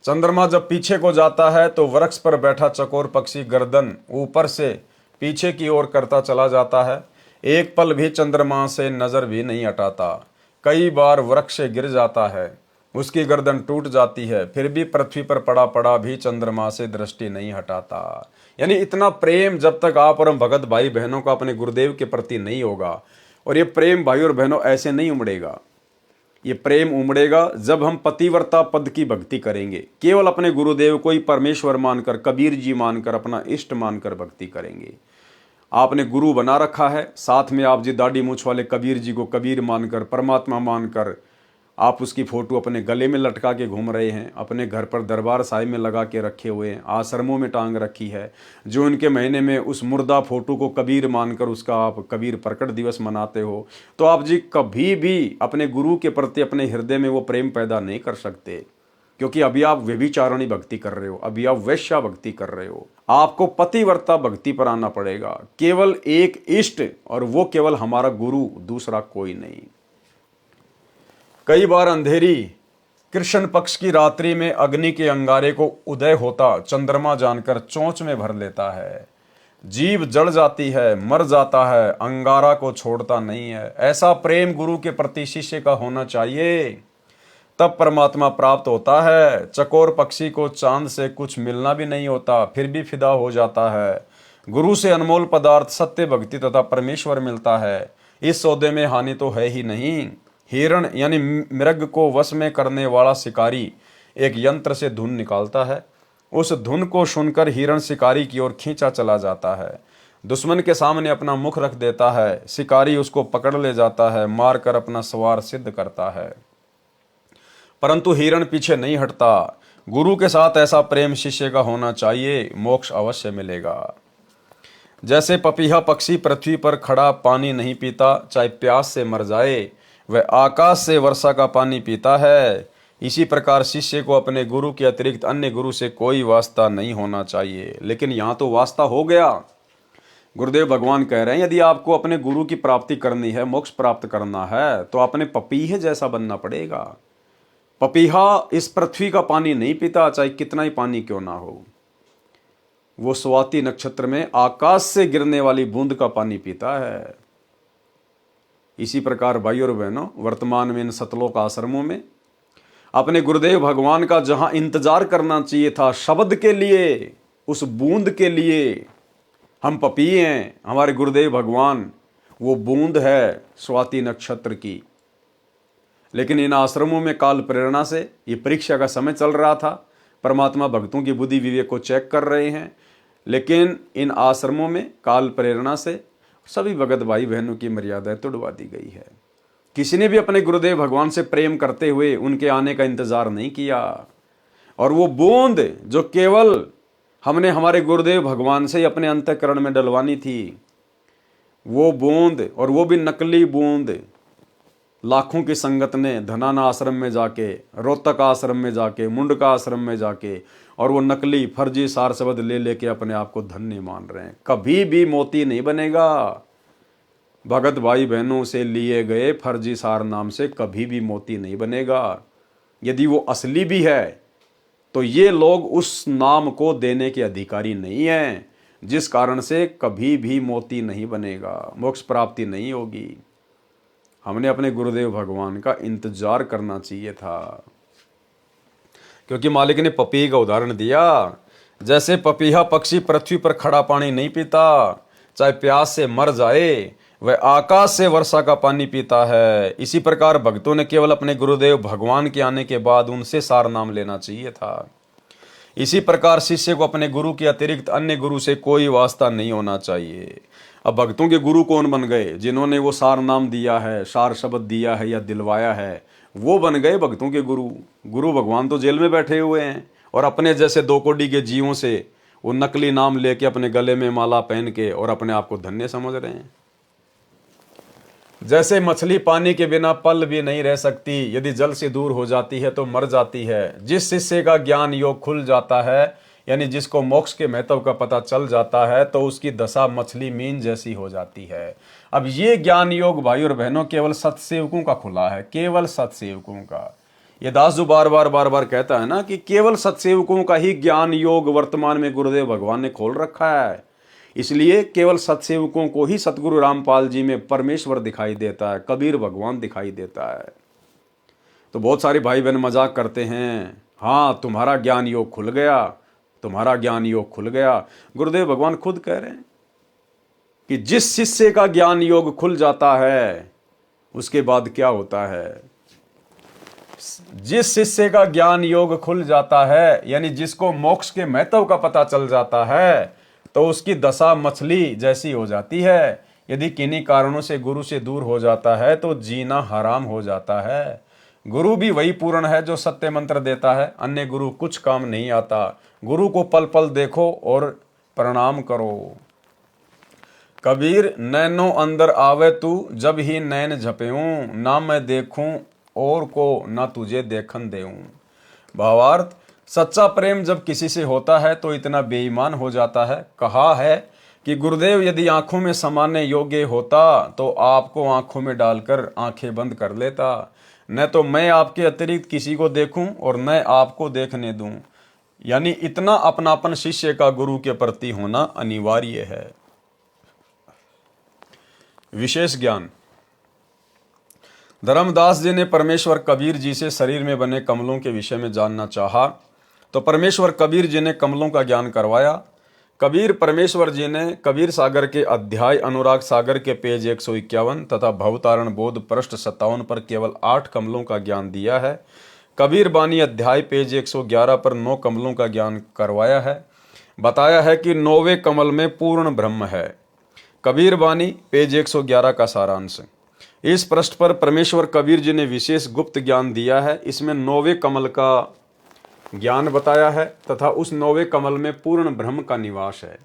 चंद्रमा जब पीछे को जाता है तो वृक्ष पर बैठा चकोर पक्षी गर्दन ऊपर से पीछे की ओर करता चला जाता है। एक पल भी चंद्रमा से नजर भी नहीं हटाता। कई बार वृक्ष से गिर जाता है, उसकी गर्दन टूट जाती है, फिर भी पृथ्वी पर पड़ा पड़ा भी चंद्रमा से दृष्टि नहीं हटाता। यानी इतना प्रेम जब तक आप और हम भगत भाई बहनों का अपने गुरुदेव के प्रति नहीं होगा, और ये प्रेम भाई और बहनों ऐसे नहीं उमड़ेगा। ये प्रेम उमड़ेगा जब हम पतिव्रता पद की भक्ति करेंगे, केवल अपने गुरुदेव को ही परमेश्वर मानकर, कबीर जी मानकर, अपना इष्ट मानकर भक्ति करेंगे। आपने गुरु बना रखा है, साथ में आप जी दाढ़ी मूछ वाले कबीर जी को कबीर मानकर, परमात्मा मानकर आप उसकी फोटो अपने गले में लटका के घूम रहे हैं, अपने घर पर दरबार साहिब में लगा के रखे हुए हैं, आश्रमों में टांग रखी है। जो उनके महीने में उस मुर्दा फोटो को कबीर मानकर उसका आप कबीर प्रकट दिवस मनाते हो, तो आप जी कभी भी अपने गुरु के प्रति अपने हृदय में वो प्रेम पैदा नहीं कर सकते, क्योंकि अभी आप व्यभिचारिणी भक्ति कर रहे हो, अभी आप वैश्या भक्ति कर रहे हो। आपको पतिव्रता भक्ति पर आना पड़ेगा, केवल एक इष्ट, और वो केवल हमारा गुरु, दूसरा कोई नहीं। कई बार अंधेरी कृष्ण पक्ष की रात्रि में अग्नि के अंगारे को उदय होता चंद्रमा जानकर चोंच में भर लेता है। जीव जल जाती है, मर जाता है, अंगारा को छोड़ता नहीं है। ऐसा प्रेम गुरु के प्रति शिष्य का होना चाहिए, तब परमात्मा प्राप्त होता है। चकोर पक्षी को चांद से कुछ मिलना भी नहीं होता, फिर भी फिदा हो जाता है। गुरु से अनमोल पदार्थ सत्य भक्ति तथा परमेश्वर मिलता है। इस सौदे में हानि तो है ही नहीं। हिरण यानी मृग को वश में करने वाला शिकारी एक यंत्र से धुन निकालता है। उस धुन को सुनकर हिरण शिकारी की ओर खींचा चला जाता है। दुश्मन के सामने अपना मुख रख देता है, शिकारी उसको पकड़ ले जाता है, मारकर अपना स्वार सिद्ध करता है। परंतु हिरण पीछे नहीं हटता। गुरु के साथ ऐसा प्रेम शिष्य का होना चाहिए, मोक्ष अवश्य मिलेगा। जैसे पपीहा पक्षी पृथ्वी पर खड़ा पानी नहीं पीता, चाहे प्यास से मर जाए, वह आकाश से वर्षा का पानी पीता है। इसी प्रकार शिष्य को अपने गुरु के अतिरिक्त अन्य गुरु से कोई वास्ता नहीं होना चाहिए। लेकिन यहाँ तो वास्ता हो गया। गुरुदेव भगवान कह रहे हैं, यदि आपको अपने गुरु की प्राप्ति करनी है, मोक्ष प्राप्त करना है, तो अपने पपीहे जैसा बनना पड़ेगा। पपीहा इस पृथ्वी का पानी नहीं पीता, चाहे कितना ही पानी क्यों ना हो। वो स्वाति नक्षत्र में आकाश से गिरने वाली बूंद का पानी पीता है। इसी प्रकार भाई और बहनों, वर्तमान में इन सतलोक आश्रमों में अपने गुरुदेव भगवान का जहां इंतजार करना चाहिए था शब्द के लिए, उस बूंद के लिए, हम पपीहे हैं। हमारे गुरुदेव भगवान वो बूंद है स्वाति नक्षत्र की। लेकिन इन आश्रमों में काल प्रेरणा से ये परीक्षा का समय चल रहा था। परमात्मा भक्तों की बुद्धि विवेक को चेक कर रहे हैं। लेकिन इन आश्रमों में काल प्रेरणा से सभी भगत भाई बहनों की मर्यादाएं तोड़वा दी गई है। किसी ने भी अपने गुरुदेव भगवान से प्रेम करते हुए उनके आने का इंतजार नहीं किया। और वो बूंद जो केवल हमने हमारे गुरुदेव भगवान से ही अपने अंतःकरण में डलवानी थी, वो बूंद, और वो भी नकली बूंद, लाखों की संगत ने धनाना आश्रम में जाके, रोहतक आश्रम में जाके, मुंडका आश्रम में जाके, और वो नकली फर्जी सार शब्द ले लेके अपने आप को धन्य मान रहे हैं। कभी भी मोती नहीं बनेगा। भगत भाई बहनों से लिए गए फर्जी सार नाम से कभी भी मोती नहीं बनेगा। यदि वो असली भी है तो ये लोग उस नाम को देने के अधिकारी नहीं हैं, जिस कारण से कभी भी मोती नहीं बनेगा, मोक्ष प्राप्ति नहीं होगी। हमने अपने गुरुदेव भगवान का इंतजार करना चाहिए था, क्योंकि मालिक ने पपीहे का उदाहरण दिया। जैसे पपीहा पक्षी पृथ्वी पर खड़ा पानी नहीं पीता, चाहे प्यास से मर जाए, वह आकाश से वर्षा का पानी पीता है। इसी प्रकार भक्तों ने केवल अपने गुरुदेव भगवान के आने के बाद उनसे सार नाम लेना चाहिए था। इसी प्रकार शिष्य को अपने गुरु के अतिरिक्त अन्य गुरु से कोई वास्ता नहीं होना चाहिए। अब भक्तों के गुरु कौन बन गए? जिन्होंने वो सार नाम दिया है, सार शब्द दिया है या दिलवाया है, वो बन गए भक्तों के गुरु। गुरु भगवान तो जेल में बैठे हुए हैं और अपने जैसे दो कोड़ी के जीवों से वो नकली नाम लेके अपने गले में माला पहन के और अपने आप को धन्य समझ रहे हैं। जैसे मछली पानी के बिना पल भी नहीं रह सकती, यदि जल से दूर हो जाती है तो मर जाती है। जिस शिष्य का ज्ञान योग खुल जाता है, यानी जिसको मोक्ष के महत्व का पता चल जाता है, तो उसकी दशा मछली मीन जैसी हो जाती है। अब ये ज्ञान योग भाई और बहनों केवल सत्सेवकों का खुला है, केवल सत्सेवकों का। ये दास जो बार बार कहता है ना कि केवल सत्सेवकों का ही ज्ञान योग वर्तमान में गुरुदेव भगवान ने खोल रखा है। इसलिए केवल सत्सेवकों को ही सतगुरु रामपाल जी में परमेश्वर दिखाई देता है, कबीर भगवान दिखाई देता है। तो बहुत सारे भाई बहन मजाक करते हैं, हाँ तुम्हारा ज्ञान योग खुल गया, तुम्हारा ज्ञान योग खुल गया। गुरुदेव भगवान खुद कह रहे हैं कि जिस शिष्य का ज्ञान योग खुल जाता है उसके बाद क्या होता है, जिस शिष्य का ज्ञान योग खुल जाता है, यानी जिसको मोक्ष के महत्व का पता चल जाता है, तो उसकी दशा मछली जैसी हो जाती है। यदि किन्हीं कारणों से गुरु से दूर हो जाता है तो जीना हराम हो जाता है। गुरु भी वही पूर्ण है जो सत्य मंत्र देता है, अन्य गुरु कुछ काम नहीं आता। गुरु को पल पल देखो और प्रणाम करो। कबीर नैनो अंदर आवे तू, जब ही नैन झपेऊं, ना मैं देखूं और को ना तुझे देखन देऊं। भावार्थ, सच्चा प्रेम जब किसी से होता है तो इतना बेईमान हो जाता है। कहा है कि गुरुदेव यदि आंखों में समाने योग्य होता तो आपको आंखों में डालकर आंखें बंद कर लेता। न तो मैं आपके अतिरिक्त किसी को देखूं और न आपको देखने दूं। यानी इतना अपनापन शिष्य का गुरु के प्रति होना अनिवार्य है। विशेष ज्ञान। धर्मदास जी ने परमेश्वर कबीर जी से शरीर में बने कमलों के विषय में जानना चाहा, तो परमेश्वर कबीर जी ने कमलों का ज्ञान करवाया। कबीर परमेश्वर जी ने कबीर सागर के अध्याय अनुराग सागर के पेज 151 तथा भवतारण बोध पृष्ठ 57 पर केवल 8 कमलों का ज्ञान दिया है। कबीर बानी अध्याय पेज 111 पर 9 कमलों का ज्ञान करवाया है। बताया है कि 9वें कमल में पूर्ण ब्रह्म है। कबीर बानी पेज 111 का सारांश। इस पृष्ठ पर परमेश्वर कबीर जी ने विशेष गुप्त ज्ञान दिया है। इसमें 9वें कमल का ज्ञान बताया है तथा उस 9वें कमल में पूर्ण ब्रह्म का निवास है।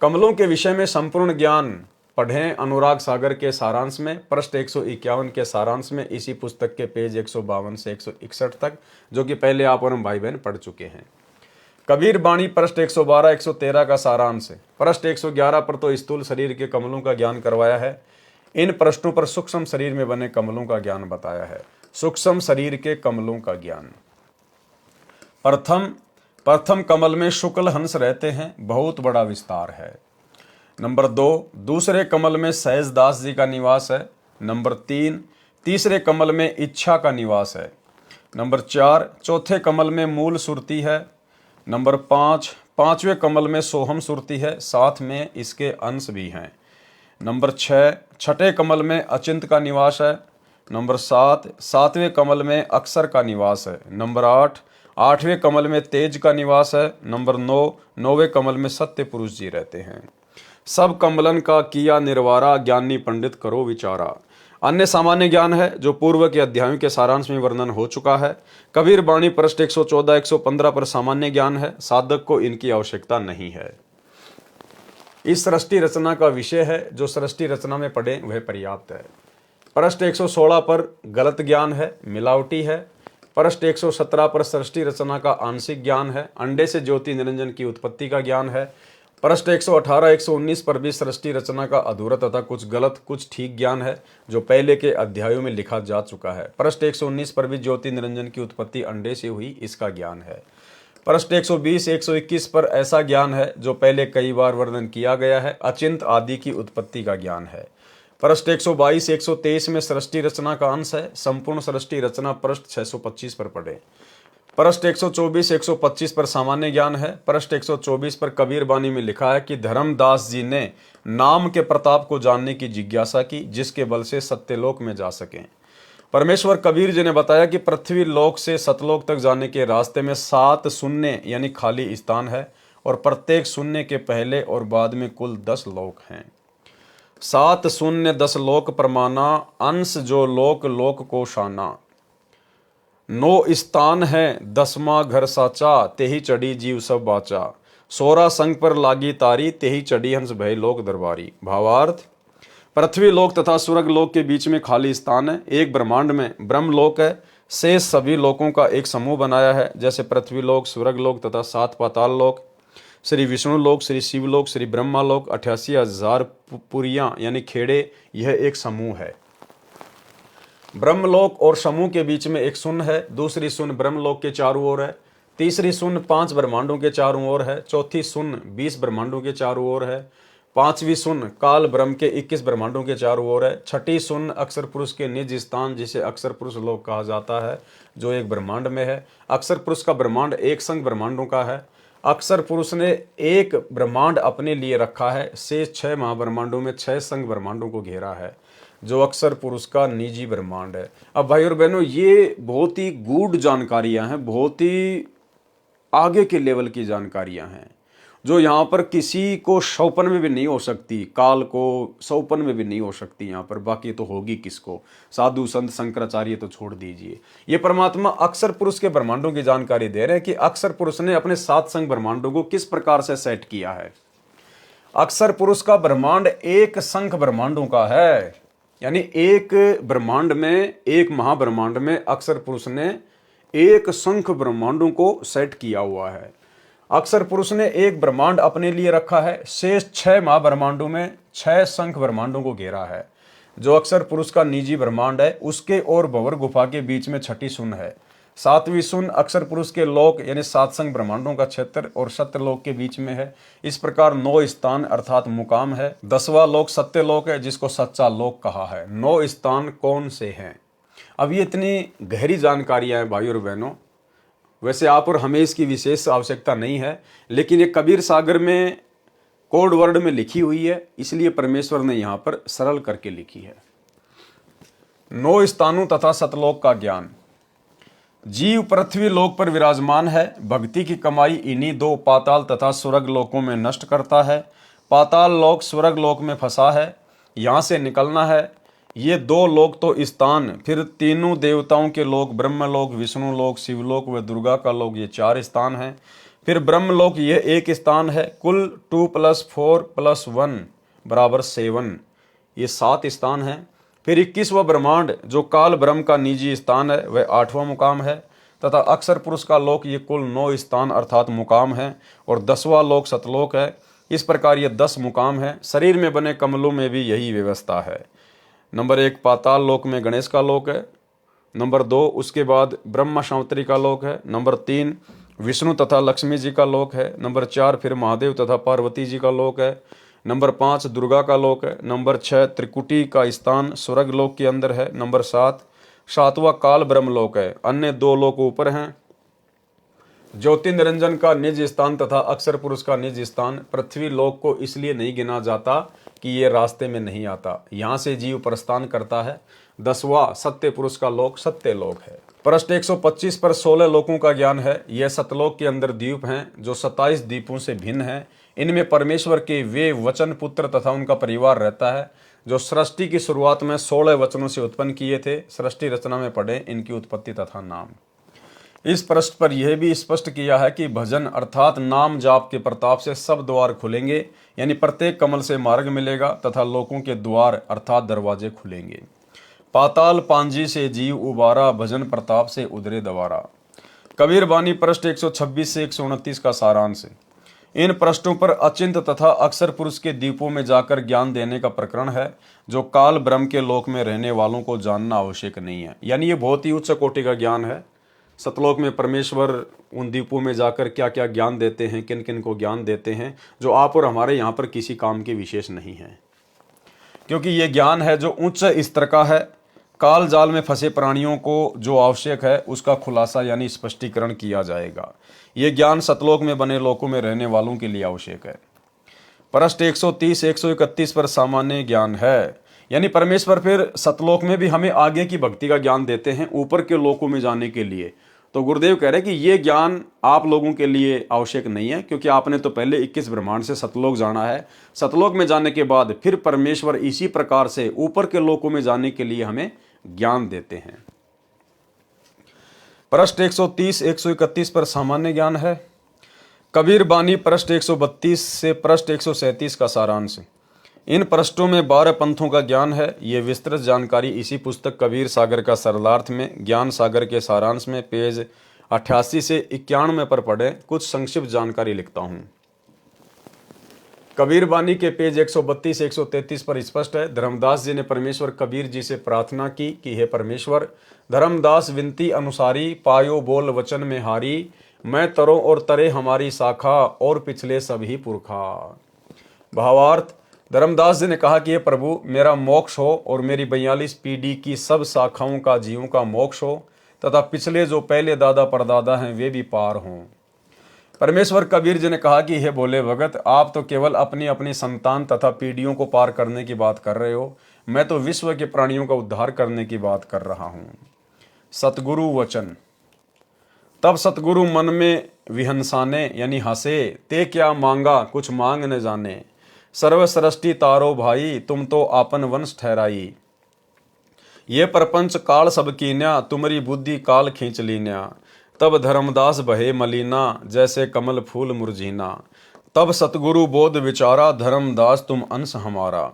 कमलों के विषय में संपूर्ण ज्ञान पढ़ें अनुराग सागर के सारांश में, पृष्ठ 151 के सारांश में, इसी पुस्तक के पेज 152 से 161 तक, जो कि पहले आप और हम भाई बहन पढ़ चुके हैं। कबीर बाणी पृष्ठ 112 113 का सारांश है। पृष्ठ 111 पर तो स्थूल शरीर के कमलों का ज्ञान करवाया है। इन पृष्ठों पर सूक्ष्म शरीर में बने कमलों का ज्ञान बताया है। सूक्ष्म शरीर के कमलों का ज्ञान। प्रथम कमल में शुक्ल हंस रहते हैं, बहुत बड़ा विस्तार है। नंबर 2, दूसरे कमल में सहजदास जी का निवास है। नंबर 3, तीसरे कमल में इच्छा का निवास है। नंबर 4, चौथे कमल में मूल सुरती है। नंबर 5, पांचवें कमल में सोहम सुरती है, साथ में इसके अंश भी हैं। नंबर 6, छठे कमल में अचिंत का निवास है। नंबर 7, सातवें कमल में अक्षर का निवास है। नंबर 8, आठवें कमल में तेज का निवास है। नंबर 9, 9वें कमल में सत्य पुरुष जी रहते हैं। सब कमलन का किया निर्वारा, ज्ञानी पंडित करो विचारा। अन्य सामान्य ज्ञान है जो पूर्व के अध्यायों के सारांश में वर्णन हो चुका है। कबीर बाणी पृष्ठ 114 115 पर सामान्य ज्ञान है, साधक को इनकी आवश्यकता नहीं है। इस सृष्टि रचना का विषय है, जो सृष्टि रचना में पढ़े वह पर्याप्त है। पृष्ठ 116 पर गलत ज्ञान है, मिलावटी है। पृष्ठ 117 पर सृष्टि रचना का आंशिक ज्ञान है, अंडे से ज्योति निरंजन की उत्पत्ति का ज्ञान है। पृष्ठ 118 119 पर भी सृष्टि रचना का अधूरा तथा कुछ गलत कुछ ठीक ज्ञान है, जो पहले के अध्यायों में लिखा जा चुका है। पृष्ठ 119 पर भी ज्योति निरंजन की उत्पत्ति अंडे से हुई, इसका ज्ञान है। पृष्ठ 120 121 पर ऐसा ज्ञान है जो पहले कई बार वर्णन किया गया है, अचिंत आदि की उत्पत्ति का ज्ञान है। पृष्ठ 122 123 में सृष्टि रचना का अंश है। संपूर्ण सृष्टि रचना पृष्ठ 625 पर पढ़े। पृष्ठ 124 125 पर सामान्य ज्ञान है। पृष्ठ 124 पर कबीर बानी में लिखा है कि धर्मदास जी ने नाम के प्रताप को जानने की जिज्ञासा की, जिसके बल से सत्यलोक में जा सकें। परमेश्वर कबीर जी ने बताया कि पृथ्वी लोक से सतलोक तक जाने के रास्ते में 7 शून्य यानी खाली स्थान है, और प्रत्येक शून्य के पहले और बाद में कुल 10 लोक हैं। 7 शून्य 10 लोक परमाना, अंश जो लोक लोक को शाना। 9 स्थान है 10वां घर साचा, तेही चढ़ी जीव सब बाचा। 16 संग पर लागी तारी, तेही चढ़ी हंस भय लोक दरबारी। भावार्थ, पृथ्वी लोक तथा स्वर्ग लोक के बीच में खाली स्थान है। एक ब्रह्मांड में ब्रह्म लोक है, शेष सभी लोकों का एक समूह बनाया है, जैसे पृथ्वी लोक, स्वर्ग लोक तथा 7 पाताल लोक, श्री विष्णु लोक, श्री शिव लोक, श्री ब्रह्मा लोक, 88,000 पुरियां यानी खेड़े, यह एक समूह है। ब्रह्मलोक और समूह के बीच में एक शून्य है। दूसरी शून्य ब्रह्मलोक के चारों ओर है। तीसरी शून्य 5 ब्रह्मांडों के चारों ओर है। चौथी शून्य 20 ब्रह्मांडों के चारों ओर है। 5वीं शून्य काल ब्रह्म के 21 ब्रह्मांडों के चारों ओर है। छठी शून्य अक्षर पुरुष के निज स्थान, जिसे अक्षर पुरुष लोक कहा जाता है, जो एक ब्रह्मांड में है। अक्षर पुरुष का ब्रह्मांड एक संग ब्रह्मांडों का है। अक्षर पुरुष ने एक ब्रह्मांड अपने लिए रखा है, शेष 6 महाब्रह्मांडों में 6 संग ब्रह्मांडों को घेरा है। जो अक्सर पुरुष का निजी ब्रह्मांड है। अब भाई और बहनों, ये बहुत ही गूढ़ जानकारियां हैं, बहुत ही आगे के लेवल की जानकारियां हैं, जो यहाँ पर किसी को सौपन में भी नहीं हो सकती, काल को सौपन में भी नहीं हो सकती यहाँ पर, बाकी तो होगी किसको, साधु संत शंकराचार्य तो छोड़ दीजिए। ये परमात्मा अक्सर पुरुष के ब्रह्मांडों की जानकारी दे रहे हैं कि अक्सर पुरुष ने अपने सात संग ब्रह्मांडों को किस प्रकार से सेट किया है। अक्सर पुरुष का ब्रह्मांड एक संख ब्रह्मांडों का है, यानी एक ब्रह्मांड में, एक महाब्रह्मांड में अक्सर पुरुष ने एक संख ब्रह्मांडों को सेट किया हुआ है। अक्सर पुरुष ने एक ब्रह्मांड अपने लिए रखा है, शेष 6 महाब्रह्मांडों में 6 संख ब्रह्मांडों को घेरा है। जो अक्सर पुरुष का निजी ब्रह्मांड है, उसके और भंवर गुफा के बीच में 6ठी शून्य है। 7वीं शून्य अक्सर पुरुष के लोक यानी 7 संख ब्रह्मांडों का क्षेत्र और सत्यलोक के बीच में है। इस प्रकार 9 स्थान अर्थात मुकाम है। 10वां लोक सत्यलोक है, जिसको सच्चा लोक कहा है। 9 स्थान कौन से हैं? अब ये इतनी गहरी जानकारियां हैं भाई और बहनों, वैसे आप और हमें इसकी विशेष आवश्यकता नहीं है, लेकिन ये कबीर सागर में कोड वर्ड में लिखी हुई है, इसलिए परमेश्वर ने यहाँ पर सरल करके लिखी है। 9 स्थानों तथा सतलोक का ज्ञान। जीव पृथ्वी लोक पर विराजमान है। भक्ति की कमाई इन्हीं 2 पाताल तथा स्वर्ग लोकों में नष्ट करता है। पाताल लोक स्वर्ग लोक में फंसा है, यहाँ से निकलना है। ये 2 लोक तो स्थान, फिर तीनों देवताओं के लोक, ब्रह्मलोक, विष्णु लोक, शिवलोक व दुर्गा का लोक, ये 4 स्थान हैं। फिर ब्रह्मलोक ये 1 स्थान है। कुल 2 + 4 + 1 = 7, ये 7 स्थान हैं। फिर 21वां ब्रह्मांड जो काल ब्रह्म का निजी स्थान है, वह 8वां मुकाम है तथा अक्सर पुरुष का लोक ये कुल 9 स्थान अर्थात मुकाम है और 10वां लोक सतलोक है। इस प्रकार ये 10 मुकाम है। शरीर में बने कमलों में भी यही व्यवस्था है। नंबर 1 पाताल लोक में गणेश का लोक है। नंबर 2 उसके बाद ब्रह्मा शांतरी का लोक है। नंबर 3 विष्णु तथा लक्ष्मी जी का लोक है। नंबर 4 फिर महादेव तथा पार्वती जी का लोक है। नंबर 5 दुर्गा का लोक है। नंबर 6 त्रिकुटी का स्थान स्वर्ग लोक के अंदर है। नंबर 7 7वां काल ब्रह्म लोक है। अन्य 2 लोक ऊपर हैं। ज्योति निरंजन का निज स्थान तथा अक्सर पुरुष का निज स्थान पृथ्वी लोक को इसलिए नहीं गिना जाता कि ये रास्ते में नहीं आता, यहाँ से जीव प्रस्थान करता है। 10वां सत्य पुरुष का लोक सत्य लोक है। पृष्ठ 125 पर 16 लोकों का ज्ञान है। यह सतलोक के अंदर द्वीप हैं जो 27 द्वीपों से भिन्न हैं। इनमें परमेश्वर के वे वचन पुत्र तथा उनका परिवार रहता है जो सृष्टि की शुरुआत में 16 वचनों से उत्पन्न किए थे। सृष्टि रचना में पढ़े इनकी उत्पत्ति तथा नाम। इस पृष्ठ पर यह भी स्पष्ट किया है कि भजन अर्थात नाम जाप के प्रताप से सब द्वार खुलेंगे, यानी प्रत्येक कमल से मार्ग मिलेगा तथा लोकों के द्वार अर्थात दरवाजे खुलेंगे। पाताल पांजी से जीव उबारा, भजन प्रताप से उदरे दवारा। कबीर बानी पृष्ठ 126 से 129 का सारांश। इन पृष्ठों पर अचिंत तथा अक्सर पुरुष के द्वीपों में जाकर ज्ञान देने का प्रकरण है जो काल ब्रह्म के लोक में रहने वालों को जानना आवश्यक नहीं है। यानी ये बहुत ही उच्च कोटि का ज्ञान है। सतलोक में परमेश्वर उन द्वीपों में जाकर क्या क्या ज्ञान देते हैं, किन किन को ज्ञान देते हैं, जो आप और हमारे यहाँ पर किसी काम के विशेष नहीं है, क्योंकि ये ज्ञान है जो उच्च स्तर का है। काल जाल में फंसे प्राणियों को जो आवश्यक है उसका खुलासा यानी स्पष्टीकरण किया जाएगा। ये ज्ञान सतलोक में बने लोकों में रहने वालों के लिए आवश्यक है। पृष्ठ 130 131 पर सामान्य ज्ञान है, यानी परमेश्वर फिर सतलोक में भी हमें आगे की भक्ति का ज्ञान देते हैं ऊपर के लोकों में जाने के लिए। तो गुरुदेव कह रहे हैं कि ये ज्ञान आप लोगों के लिए आवश्यक नहीं है, क्योंकि आपने तो पहले 21 ब्रह्मांड से सतलोक जाना है। सतलोक में जाने के बाद फिर परमेश्वर इसी प्रकार से ऊपर के लोकों में जाने के लिए हमें ज्ञान देते हैं। पृष्ठ 130 131 पर सामान्य ज्ञान है। कबीर बानी पृष्ठ 132 से पृष्ठ 137 का सारांश। इन पृष्ठों में 12 पंथों का ज्ञान है। ये विस्तृत जानकारी इसी पुस्तक कबीर सागर का सरलार्थ में ज्ञान सागर के सारांश में पेज 88 से 91 पर पढ़े। कुछ संक्षिप्त जानकारी लिखता हूँ। कबीर बानी के पेज 132 से 133 पर स्पष्ट है। धर्मदास जी ने परमेश्वर कबीर जी से प्रार्थना की कि हे परमेश्वर, धर्मदास विनती अनुसारी, पायो बोल वचन में हारी, मैं तरो और तरे हमारी शाखा और पिछले सभी पुरखा। भावार्थ, धर्मदास जी ने कहा कि ये प्रभु, मेरा मोक्ष हो और मेरी 42 पीढ़ी की सब शाखाओं का जीवों का मोक्ष हो तथा पिछले जो पहले दादा परदादा हैं वे भी पार हों। परमेश्वर कबीर जी ने कहा कि हे भोले भगत, आप तो केवल अपनी अपनी संतान तथा पीढ़ियों को पार करने की बात कर रहे हो। मैं तो विश्व के प्राणियों का उद्धार करने की बात कर रहा हूँ। सतगुरु वचन। तब सतगुरु मन में विहंसाने यानी हंसे, ते क्या मांगा कुछ मांग न जाने, सर्व सृष्टि तारो भाई तुम तो आपन वंश ठहराई, ये प्रपंच काल सब कीन्या तुम्हारी बुद्धि काल खींच लीन्या, तब धर्मदास बहे मलीना जैसे कमल फूल मुरझीना, तब सतगुरु बोध विचारा धर्मदास तुम अंश हमारा,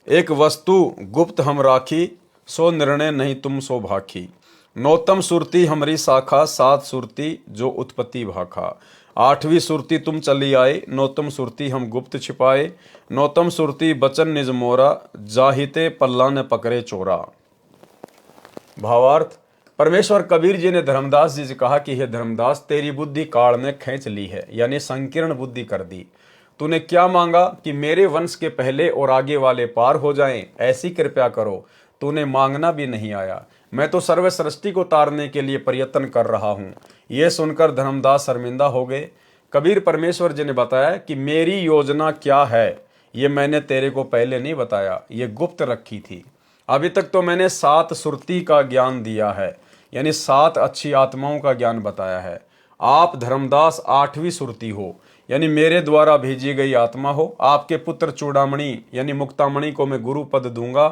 एक वस्तु गुप्त हम राखी सो निर्णय नहीं तुम सो भाखी, नौतम सुरती हमारी शाखा सात सुरती जो उत्पत्ति भाखा, आठवीं सुरती तुम चली आए नौतम सुरती हम गुप्त छिपाए, नौतम सुरती बचन निज मोरा जाहिते पल्ला ने पकड़े चोरा। भावार्थ। परमेश्वर कबीर जी ने धर्मदास जी से कहा कि हे धर्मदास, तेरी बुद्धि काल ने खींच ली है, यानी संकीर्ण बुद्धि कर दी। तूने क्या मांगा कि मेरे वंश के पहले और आगे वाले पार हो जाएं, ऐसी कृपया करो। तूने मांगना भी नहीं आया। मैं तो सर्व सृष्टि को तारने के लिए प्रयत्न कर रहा हूँ। यह सुनकर धर्मदास शर्मिंदा हो गए। कबीर परमेश्वर जी ने बताया कि मेरी योजना क्या है, ये मैंने तेरे को पहले नहीं बताया, ये गुप्त रखी थी। अभी तक तो मैंने सात सुरती का ज्ञान दिया है, यानी सात अच्छी आत्माओं का ज्ञान बताया है। आप धर्मदास आठवीं सुरती हो, यानी मेरे द्वारा भेजी गई आत्मा हो। आपके पुत्र चूड़ामणि यानी मुक्तामणि को मैं गुरु पद दूंगा,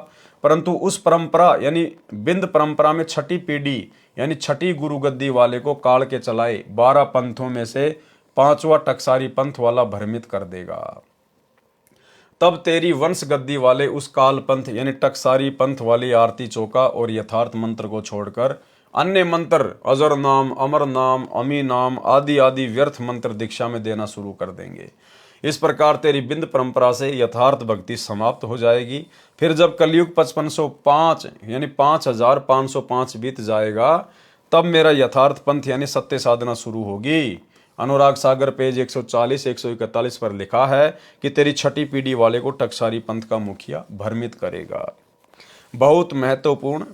परंतु उस परंपरा यानी बिंद परंपरा में छठी पीढ़ी यानी छठी गुरु गद्दी वाले को काल के चलाए 12 पंथों में से 5वां टकसारी पंथ वाला भ्रमित कर देगा। तब तेरी वंश गद्दी वाले उस काल पंथ यानी टकसारी पंथ वाली आरती चौका और यथार्थ मंत्र को छोड़कर अन्य मंत्र अजर नाम, अमर नाम, अमी नाम आदि आदि व्यर्थ मंत्र दीक्षा में देना शुरू कर देंगे। इस प्रकार तेरी बिंद परंपरा से यथार्थ भक्ति समाप्त हो जाएगी। फिर जब कलयुग 5505 यानी 5505 बीत जाएगा, तब मेरा यथार्थ पंथ यानी सत्य साधना शुरू होगी। अनुराग सागर पेज 140-141 पर लिखा है कि तेरी छठी पीढ़ी वाले को टकसारी पंथ का मुखिया भ्रमित करेगा। बहुत महत्वपूर्ण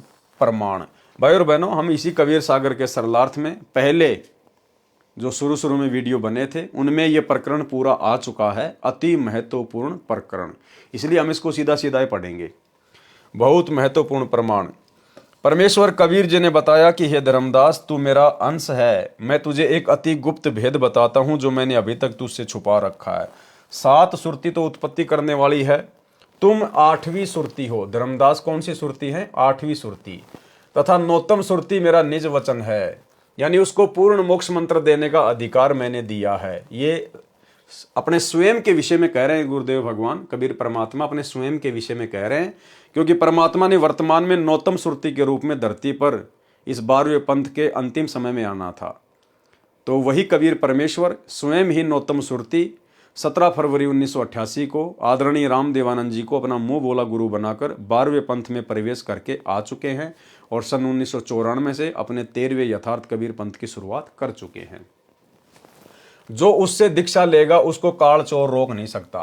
प्रमाण। भाई और बहनों, हम इसी कबीर सागर के सरलार्थ में पहले जो शुरू में वीडियो बने थे उनमें यह प्रकरण पूरा आ चुका है। अति महत्वपूर्ण प्रकरण, इसलिए हम इसको सीधा सीधा ही पढ़ेंगे। बहुत महत्वपूर्ण प्रमाण। परमेश्वर कबीर जी ने बताया कि हे धर्मदास, तू मेरा अंश है। मैं तुझे एक अति गुप्त भेद बताता हूं जो मैंने अभी तक तुझसे छुपा रखा है। सात सुरती तो उत्पत्ति करने वाली है, तुम आठवीं सुरती हो। धर्मदास कौन सी सुरती है? आठवीं सुरती। तथा नौतम सुरती मेरा निज वचन है, यानी उसको पूर्ण मोक्ष मंत्र देने का अधिकार मैंने दिया है। ये अपने स्वयं के विषय में कह रहे हैं गुरुदेव भगवान कबीर परमात्मा, अपने स्वयं के विषय में कह रहे हैं, क्योंकि परमात्मा ने वर्तमान में नौतम सुरती के रूप में धरती पर इस 12वें पंथ के अंतिम समय में आना था। तो वही कबीर परमेश्वर स्वयं ही नौतम सुरती 17 फरवरी 1988 को आदरणीय राम देवानंद जी को अपना मुंह बोला गुरु बनाकर 12वें पंथ में प्रवेश करके आ चुके हैं और सन 1994 से अपने 13वें यथार्थ कबीर पंथ की शुरुआत कर चुके हैं। जो उससे दीक्षा लेगा उसको काल चोर रोक नहीं सकता।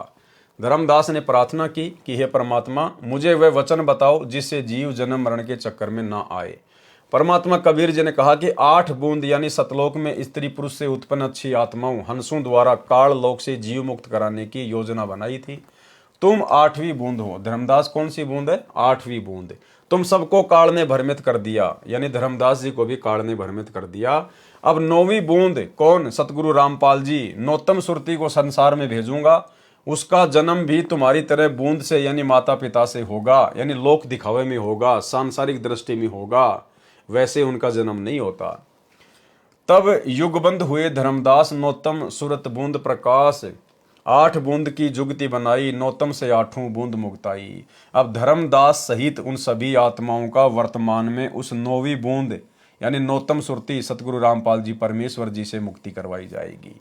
धर्मदास ने प्रार्थना की कि हे परमात्मा, मुझे वह वचन बताओ जिससे जीव जन्म मरण के चक्कर में ना आए। परमात्मा कबीर जी ने कहा कि 8 बूंद यानी सतलोक में स्त्री पुरुष से उत्पन्न अच्छी आत्माओं हंसों द्वारा काल लोक से जीव मुक्त कराने की योजना बनाई थी। तुम 8वीं बूंद हो। धर्मदास कौन सी बूंद है? 8वीं बूंद। तुम सबको काल ने भ्रमित कर दिया, यानी धर्मदास जी को भी काल ने भ्रमित कर दिया। अब 9वीं बूंद कौन? सतगुरु रामपाल जी। नौतम सुरती को संसार में भेजूंगा, उसका जन्म भी तुम्हारी तरह बूंद से यानी माता पिता से होगा, यानी लोक दिखावे में होगा, सांसारिक दृष्टि में होगा, वैसे उनका जन्म नहीं होता। तब युगबंध हुए धर्मदास नौतम सुरत बूंद प्रकाश, 8 बूंद की जुगति बनाई, नौतम से 8वीं बूंद मुक्ताई। अब धर्मदास सहित उन सभी आत्माओं का वर्तमान में उस 9वीं बूंद यानी नौतम सुरती सतगुरु रामपाल जी परमेश्वर जी से मुक्ति करवाई जाएगी।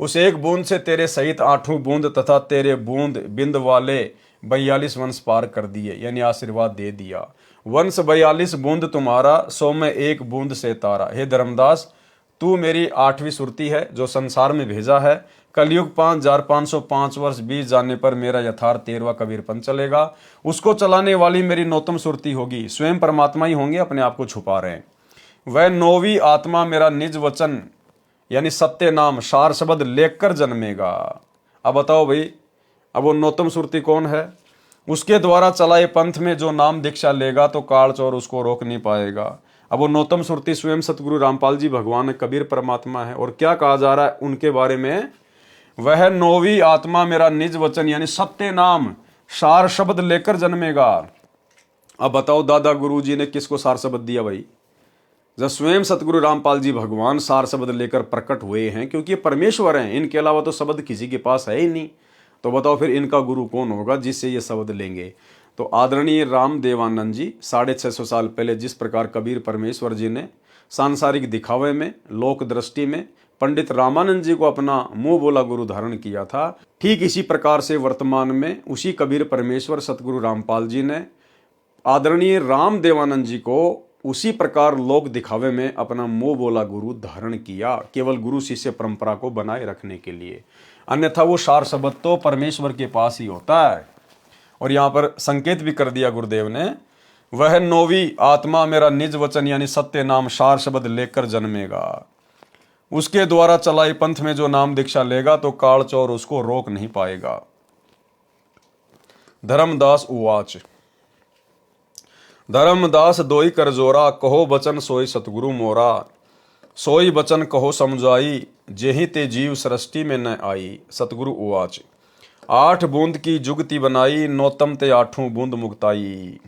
उस एक बूंद से तेरे सहित 8वीं बूंद तथा तेरे बूंद बिंद वाले 42 वंश पार कर दिए, यानी आशीर्वाद दे दिया। वंश 42 बूंद तुम्हारा, 100 में 1 बूंद से तारा। हे धर्मदास, तू मेरी 8वीं सुरती है जो संसार में भेजा है। कलयुग 5505 वर्ष बीत जाने पर मेरा यथार्थ 13वां कबीर पंथ चलेगा। उसको चलाने वाली मेरी नौतम सुरती होगी। स्वयं परमात्मा ही होंगे, अपने आप को छुपा रहे हैं। वह 9वीं आत्मा मेरा निज वचन यानी सत्य नाम सार शब्द लेकर जन्मेगा। अब बताओ भाई, अब वो नौतम सुरती कौन है? उसके द्वारा चलाए पंथ में जो नाम दीक्षा लेगा तो काल चोर उसको रोक नहीं पाएगा। अब वो नौतम सुरती स्वयं सतगुरु रामपाल जी भगवान कबीर परमात्मा है। और क्या कहा जा रहा है उनके बारे में, वह नौवीं आत्मा मेरा निज वचन यानी सत्य नाम सार शब्द लेकर जन्मेगा। अब बताओ दादा गुरु जी ने किसको सार शब्द दिया भाई? जब स्वयं सतगुरु रामपाल जी भगवान सार शब्द लेकर प्रकट हुए हैं, क्योंकि ये परमेश्वर हैं, इनके अलावा तो शब्द किसी के पास है ही नहीं। तो बताओ फिर इनका गुरु कौन होगा जिससे ये शब्द लेंगे? तो आदरणीय राम देवानंद जी 650 साल पहले जिस प्रकार कबीर परमेश्वर जी ने सांसारिक दिखावे में, लोक दृष्टि में पंडित रामानंद जी को अपना मुंह बोला गुरु धारण किया था, ठीक इसी प्रकार से वर्तमान में उसी कबीर परमेश्वर सतगुरु रामपाल जी ने आदरणीय राम देवानंद जी को उसी प्रकार लोक दिखावे में अपना मुंह बोला गुरु धारण किया, केवल गुरु शिष्य परंपरा को बनाए रखने के लिए। अन्यथा वो सार शब्द तो परमेश्वर के पास ही होता है। और यहाँ पर संकेत भी कर दिया गुरुदेव ने, वह नौवीं आत्मा मेरा निज वचन यानी सत्य नाम सार शब्द लेकर जन्मेगा। उसके द्वारा चलाई पंथ में जो नाम दीक्षा लेगा तो काल चोर उसको रोक नहीं पाएगा। धर्मदास उवाच, धर्मदास दोई कर जोरा, कहो बचन सोई सतगुरु मोरा। सोई बचन कहो समझाई, जेहि ते जीव सृष्टि में न आई। सतगुरु उवाच, 8 बूंद की जुगति बनाई, नौतम ते 8 बूंद मुक्ताई।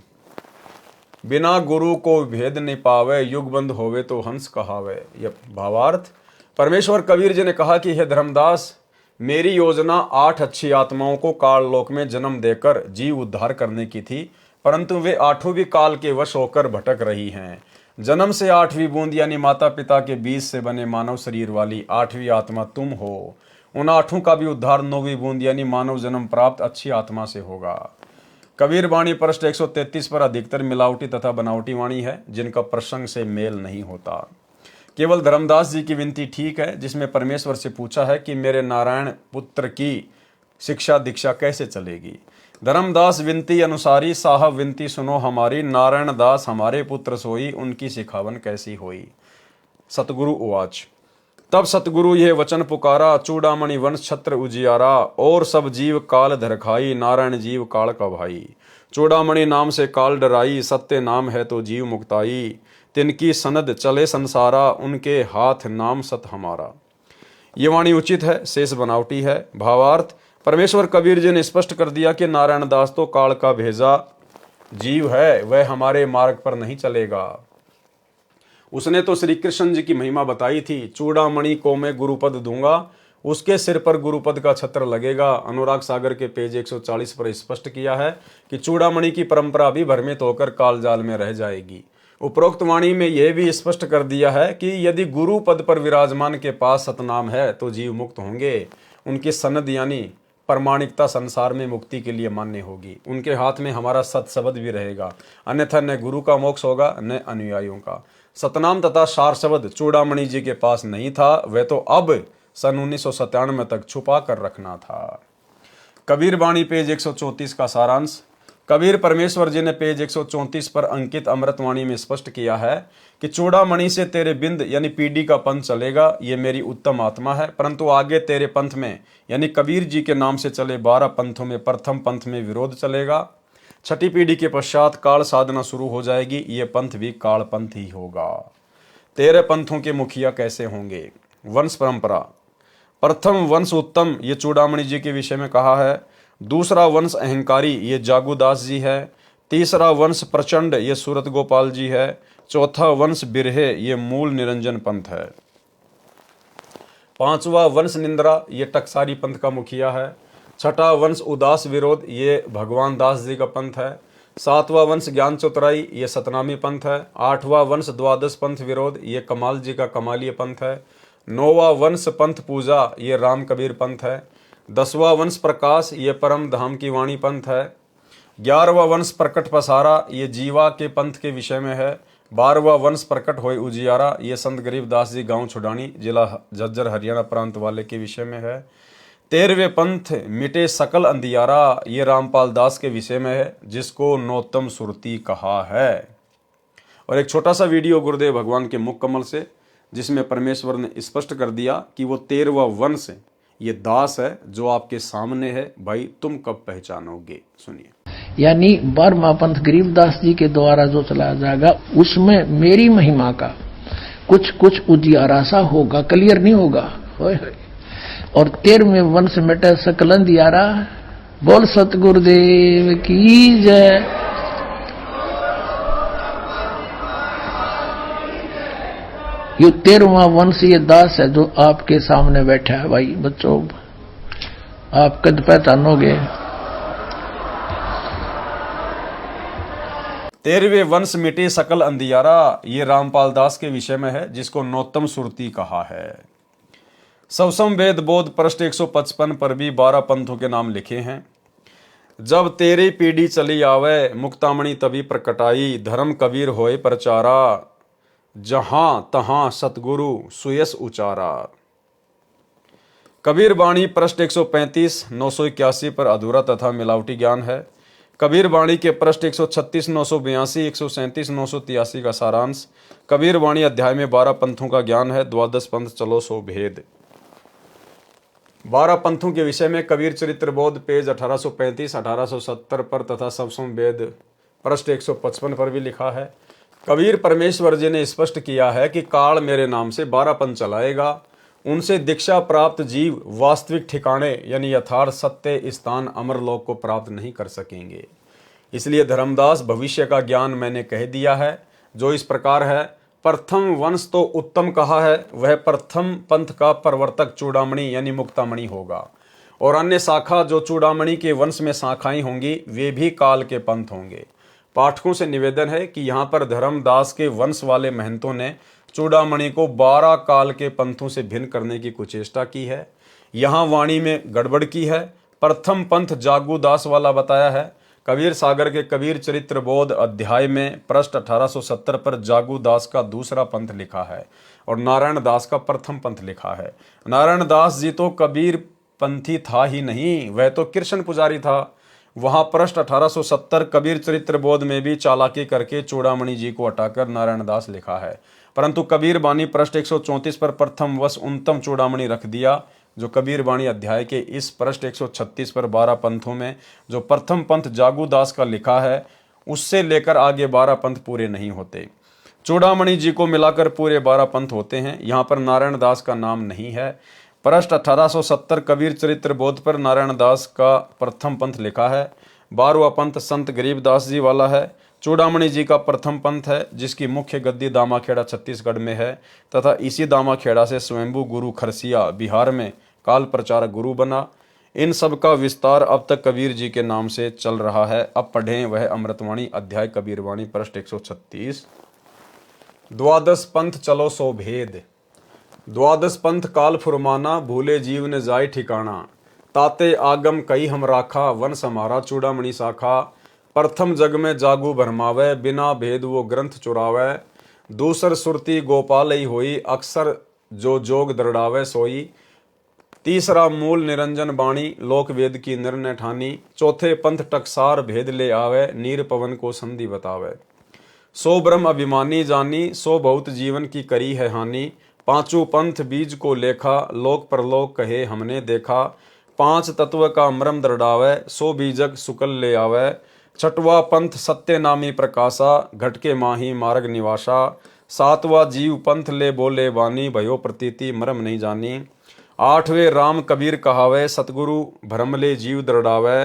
बिना गुरु को भेद नहीं पावे, युग बंद होवे तो हंस कहावे। यह भावार्थ परमेश्वर कबीर जी ने कहा कि हे धर्मदास, मेरी योजना 8 अच्छी आत्माओं को काल लोक में जन्म देकर जीव उद्धार करने की थी, परंतु वे 8 भी काल के वश होकर भटक रही हैं। जन्म से 8वीं बूंद यानी माता पिता के बीज से बने मानव शरीर वाली 8वीं आत्मा तुम हो। उन 8 का भी उद्धार 9वीं बूंद यानी मानव जन्म प्राप्त अच्छी आत्मा से होगा। कबीर वाणी पृष्ठ 133 पर अधिकतर मिलावटी तथा बनावटी वाणी है, जिनका प्रसंग से मेल नहीं होता। केवल धर्मदास जी की विनती ठीक है, जिसमें परमेश्वर से पूछा है कि मेरे नारायण पुत्र की शिक्षा दीक्षा कैसे चलेगी। धर्मदास विनती अनुसारी, साहब विनती सुनो हमारी। नारायण दास हमारे पुत्र सोई, उनकी सिखावन कैसी होई। सतगुरु उवाच, तब सतगुरु यह वचन पुकारा, चूड़ामणि वंश छत्र उजियारा। और सब जीव काल धर खाई, नारायण जीव काल का भाई। चूड़ामणि नाम से काल डराई, सत्य नाम है तो जीव मुक्ताई। तिनकी सनद चले संसारा, उनके हाथ नाम सत हमारा। ये वाणी उचित है, शेष बनावटी है। भावार्थ परमेश्वर कबीर जी ने स्पष्ट कर दिया कि नारायण दास तो काल का भेजा जीव है, वह हमारे मार्ग पर नहीं चलेगा। उसने तो श्री कृष्ण जी की महिमा बताई थी, चूड़ामणि को मैं गुरुपद दूंगा, उसके सिर पर गुरुपद का छत्र लगेगा। अनुराग सागर के पेज 140 पर स्पष्ट किया है कि चूड़ामणि की परंपरा भी भ्रमित होकर कालजाल में रह जाएगी। उपरोक्त वाणी में यह भी स्पष्ट कर दिया है कि यदि गुरु पद पर विराजमान के पास सतनाम है तो जीव मुक्त होंगे। उनकी सनद यानी प्रमाणिकता संसार में मुक्ति के लिए मान्य होगी। उनके हाथ में हमारा सत शब्द भी रहेगा, अन्यथा न गुरु का मोक्ष होगा न अनुयायियों का। सतनाम तथा सार शब्द चूड़ामणि जी के पास नहीं था, वह तो अब सन 1997 तक छुपा कर रखना था। कबीर वाणी पेज 134 का सारांश। कबीर परमेश्वर जी ने पेज 134 पर अंकित अमृतवाणी में स्पष्ट किया है कि चूड़ामणि से तेरे बिंद यानी पीढ़ी का पंथ चलेगा, ये मेरी उत्तम आत्मा है। परंतु आगे तेरे पंथ में यानी कबीर जी के नाम से चले 12 पंथों में प्रथम पंथ में विरोध चलेगा। 6ठी पीढ़ी के पश्चात काल साधना शुरू हो जाएगी, ये पंथ भी काल पंथ ही होगा। 13 पंथों के मुखिया कैसे होंगे? वंश परंपरा। प्रथम वंश उत्तम, ये चूड़ामणि जी के विषय में कहा है। दूसरा वंश अहंकारी, ये जागुदास जी है। तीसरा वंश प्रचंड, ये सूरत गोपाल जी है। चौथा वंश बिरहे, ये मूल निरंजन पंथ है। 5वां वंश निंद्रा, ये टकसारी पंथ का मुखिया है। 6ठा वंश उदास विरोध, ये भगवान दास जी का पंथ है। 7वां वंश ज्ञान चौतराई, ये सतनामी पंथ है। 8वां वंश द्वादश पंथ विरोध, ये कमाल जी का कमालीय पंथ है। 9वां वंश पंथ पूजा, ये राम कबीर पंथ है। 10वां वंश प्रकाश, ये परम धाम की वाणी पंथ है। 11वां वंश प्रकट पसारा, ये जीवा के पंथ के विषय में है। 12वां वंश प्रकट होए उजियारा, ये संत गरीबदास जी गांव छुडानी जिला झज्जर हरियाणा प्रांत वाले के विषय में है। 13वें पंथ मिटे सकल अंधियारा, ये रामपाल दास के विषय में है, जिसको नौतम सुरती कहा है। और एक छोटा सा वीडियो गुरुदेव भगवान के मुख कमल से, जिसमें परमेश्वर ने स्पष्ट कर दिया कि वो 13वां वंश ये दास है जो आपके सामने है, भाई तुम कब पहचानोगे? सुनिए। यानी 12वां पंथ गरीबदास जी के द्वारा जो चलाया जाएगा उसमें मेरी महिमा का कुछ कुछ उजियारा सा होगा, क्लियर नहीं होगा। और 13वें वंश मिटे सकल अंधियारा। बोल सतगुरुदेव की जय। ये 13वां वंश ये दास है जो आपके सामने बैठा है। भाई बच्चों, आप कद पहचानोगे। 13वें वंश मिटे सकल अंधियारा, ये रामपाल दास के विषय में है, जिसको नौतम सुरती कहा है। सवसम वेद बोध पृष्ठ 155 पर भी 12 पंथों के नाम लिखे हैं। जब तेरी पीढ़ी चली आवे, मुक्तामणि तभी प्रकटाई, धर्म कबीर होए प्रचारा, जहां तहां सतगुरु सुयस उचारा। कबीर बाणी पृष्ठ 135 981 पर अधूरा तथा मिलावटी ज्ञान है। कबीर बाणी के पृष्ठ 136 982 137 983 का सारांश। कबीर बाणी अध्याय में 12 पंथों का ज्ञान है। द्वादश पंथ चलो सो भेद। 12 पंथों के विषय में कबीर चरित्र बोध पेज 1835 1870 पर तथा सवसम वेद पृष्ठ 155 पर भी लिखा है। कबीर परमेश्वर जी ने स्पष्ट किया है कि काल मेरे नाम से 12 पंथ चलाएगा। उनसे दीक्षा प्राप्त जीव वास्तविक ठिकाने यानी यथार्थ सत्य स्थान अमरलोक को प्राप्त नहीं कर सकेंगे। इसलिए धर्मदास भविष्य का ज्ञान मैंने कह दिया है, जो इस प्रकार है। प्रथम वंश तो उत्तम कहा है, वह प्रथम पंथ का प्रवर्तक चूड़ामणि यानी मुक्तामणि होगा, और अन्य शाखा जो चूड़ामणि के वंश में शाखाएं होंगी वे भी काल के पंथ होंगे। पाठकों से निवेदन है कि यहाँ पर धर्मदास के वंश वाले महंतों ने चूड़ामणि को 12 काल के पंथों से भिन्न करने की कुचेष्टा की है। यहाँ वाणी में गड़बड़ की है। प्रथम पंथ जागूदास वाला बताया है। कबीर सागर के कबीर चरित्र बोध अध्याय में पृष्ठ 1870 पर जागूदास का दूसरा पंथ लिखा है और नारायण दास का प्रथम पंथ लिखा है। नारायण दास जी तो कबीर पंथी था ही नहीं, वह तो कृष्ण पुजारी था। वहां पृष्ठ 1870 कबीर चरित्र बोध में भी चालाकी करके चूड़ामणि जी को हटाकर नारायण दास लिखा है, परंतु कबीर बानी पृष्ठ 134 पर प्रथम वश उन्नतम चूड़ामणि रख दिया, जो कबीर बाणी अध्याय के इस पृष्ठ 136 पर 12 पंथों में जो प्रथम पंथ जागूदास का लिखा है उससे लेकर आगे 12 पंथ पूरे नहीं होते। चूड़ामणि जी को मिलाकर पूरे 12 पंथ होते हैं। यहाँ पर नारायण दास का नाम नहीं है। पृष्ठ 1870 कबीर चरित्र बोध पर नारायण दास का प्रथम पंथ लिखा है। 12वां पंथ संत गरीबदास जी वाला है। चूड़ामणि जी का प्रथम पंथ है, जिसकी मुख्य गद्दी दामाखेड़ा छत्तीसगढ़ में है तथा इसी दामाखेड़ा से स्वयंभू गुरु खरसिया बिहार में काल प्रचारक गुरु बना। इन सब का विस्तार अब तक कबीर जी के नाम से चल रहा है। अब पढ़ें वह अमृतवाणी अध्याय कबीरवाणी पृष्ठ 136। द्वादश पंथ चलो सो भेद। द्वादश पंथ काल फुरमाना, भूले जीव ने जाय ठिकाना। ताते आगम कई हम राखा, वंश हमारा चूड़ामणि शाखा। प्रथम जग में जागू भरमावे, बिना भेद वो ग्रंथ चुरावे। दूसर सुरती गोपाल ही होई, अक्सर जो जोग दृढ़ावे सोई। तीसरा मूल निरंजन बाणी, लोक वेद की निर्णय ठानी। चौथे पंथ टकसार भेद ले आवे, नीर पवन को संधि बतावे। सो ब्रह्म अभिमानी जानी, सो बहुत जीवन की करी है हानि। पांचों पंथ बीज को लेखा, लोक परलोक कहे हमने देखा। 5 तत्व का मर्म दृढ़ावे, सो बीजक सुकल ले आवे। छठवा पंथ सत्य नामी प्रकाशा, घटके माही मार्ग निवासा। 7वां जीव पंथ ले बोले वानी, भयो प्रतीति मर्म नहीं जानी। 8वें राम कबीर कहावे, सतगुरु भरम ले जीव दृढ़ावे।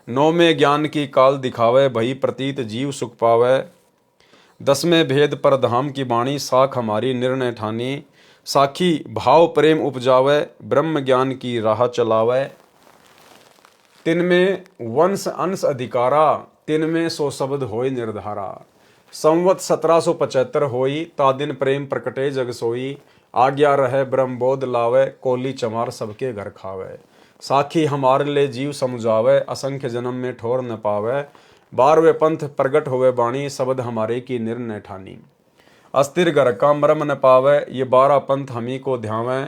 9वें ज्ञान की काल दिखावे, भई प्रतीत जीव सुख पावे। 10वें भेद पर धाम की बाणी, साख हमारी निर्णय ठानी। साखी भाव प्रेम उपजावे, ब्रह्म ज्ञान की राह चलावे। 3वें वंश अंश अधिकारा, 3वें सो शब्द होय निर्धारा। संवत 1775 होई, तादिन प्रेम प्रकटे जग सोई। आज्ञा रहे ब्रह्म बोध लावे, कोली चमार सबके घर खावे। साखी हमारे ले जीव समुझावे, असंख्य जन्म में ठोर न पावे। 12वें पंथ प्रगट हुए बाणी, शब्द हमारे की निर्णय ठानी। अस्थिर घर का मर्म न पावे, ये 12 पंथ हम ही को ध्यावे।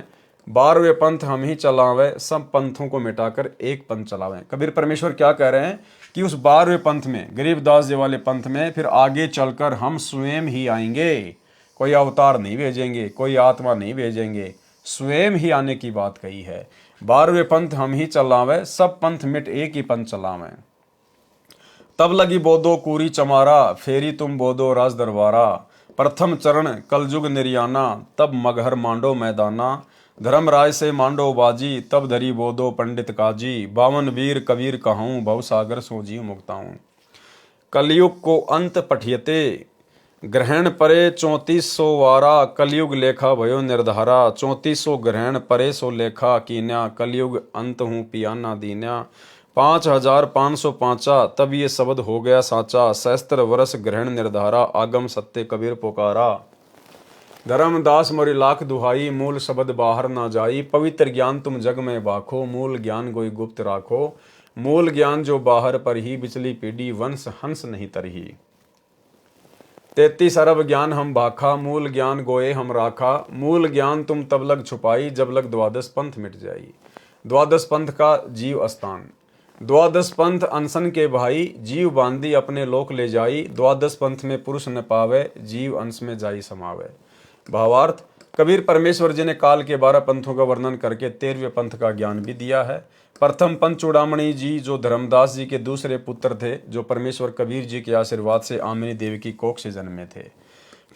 12वें पंथ हम ही चलावे, सब पंथों को मिटाकर एक पंथ चलावे। कबीर परमेश्वर क्या कह रहे हैं कि उस 12वें पंथ में, गरीबदास जी वाले पंथ में फिर आगे चलकर हम स्वयं ही आएंगे। कोई अवतार नहीं भेजेंगे, कोई आत्मा नहीं भेजेंगे, स्वयं ही आने की बात कही है। 12वें पंथ हम ही चलावे, सब पंथ मिट एक ही पंथ चलावे। तब लगी बोदो कूरी चमारा, फेरी तुम बोदो राज दरबारा। प्रथम चरण कलयुग निर्याना, तब मगहर मांडो मैदाना। धर्मराय से मांडो बाजी, तब धरी बोदो पंडित काजी। बावन वीर कबीर कहूँ, भव सागर सो जीव मुक्ताऊं। कलयुग को अंत पठियते, ग्रहण परे 3400 वारा। कलयुग लेखा भयो निर्धारा, 3400 ग्रहण परे सो लेखा कीन्या। कलयुग अंत हूँ पियाना दीन्या। 5505 तब ये शब्द हो गया साचा। सहस्त्र वर्ष ग्रहण निर्धारा, आगम सत्य कबीर पुकारा। धर्मदास मोरी लाख दुहाई, मूल शब्द बाहर ना जाई। पवित्र ज्ञान तुम जग में बाखो, मूल ज्ञान गोई गुप्त राखो। मूल ज्ञान जो बाहर पर ही, बिचली पीढ़ी वंश हंस नहीं तरही। 33 अरब ज्ञान हम भाखा, मूल ज्ञान गोए हम राखा। मूल ज्ञान तुम तब लग छुपाई, जब लग द्वादश पंथ मिट जाई। द्वादश पंथ का जीव स्थान। द्वादश पंथ अनशन के भाई, जीव बांधी अपने लोक ले जाई। द्वादश पंथ में पुरुष न पावे, जीव अंश में जाई समावे। भावार्थ, कबीर परमेश्वर जी ने काल के 12 पंथों का वर्णन करके 13वें पंथ का ज्ञान भी दिया है। प्रथम पंथ चूड़ामणि जी जो धर्मदास जी के दूसरे पुत्र थे, जो परमेश्वर कबीर जी के आशीर्वाद से आमिनी देवी की कोख से जन्मे थे।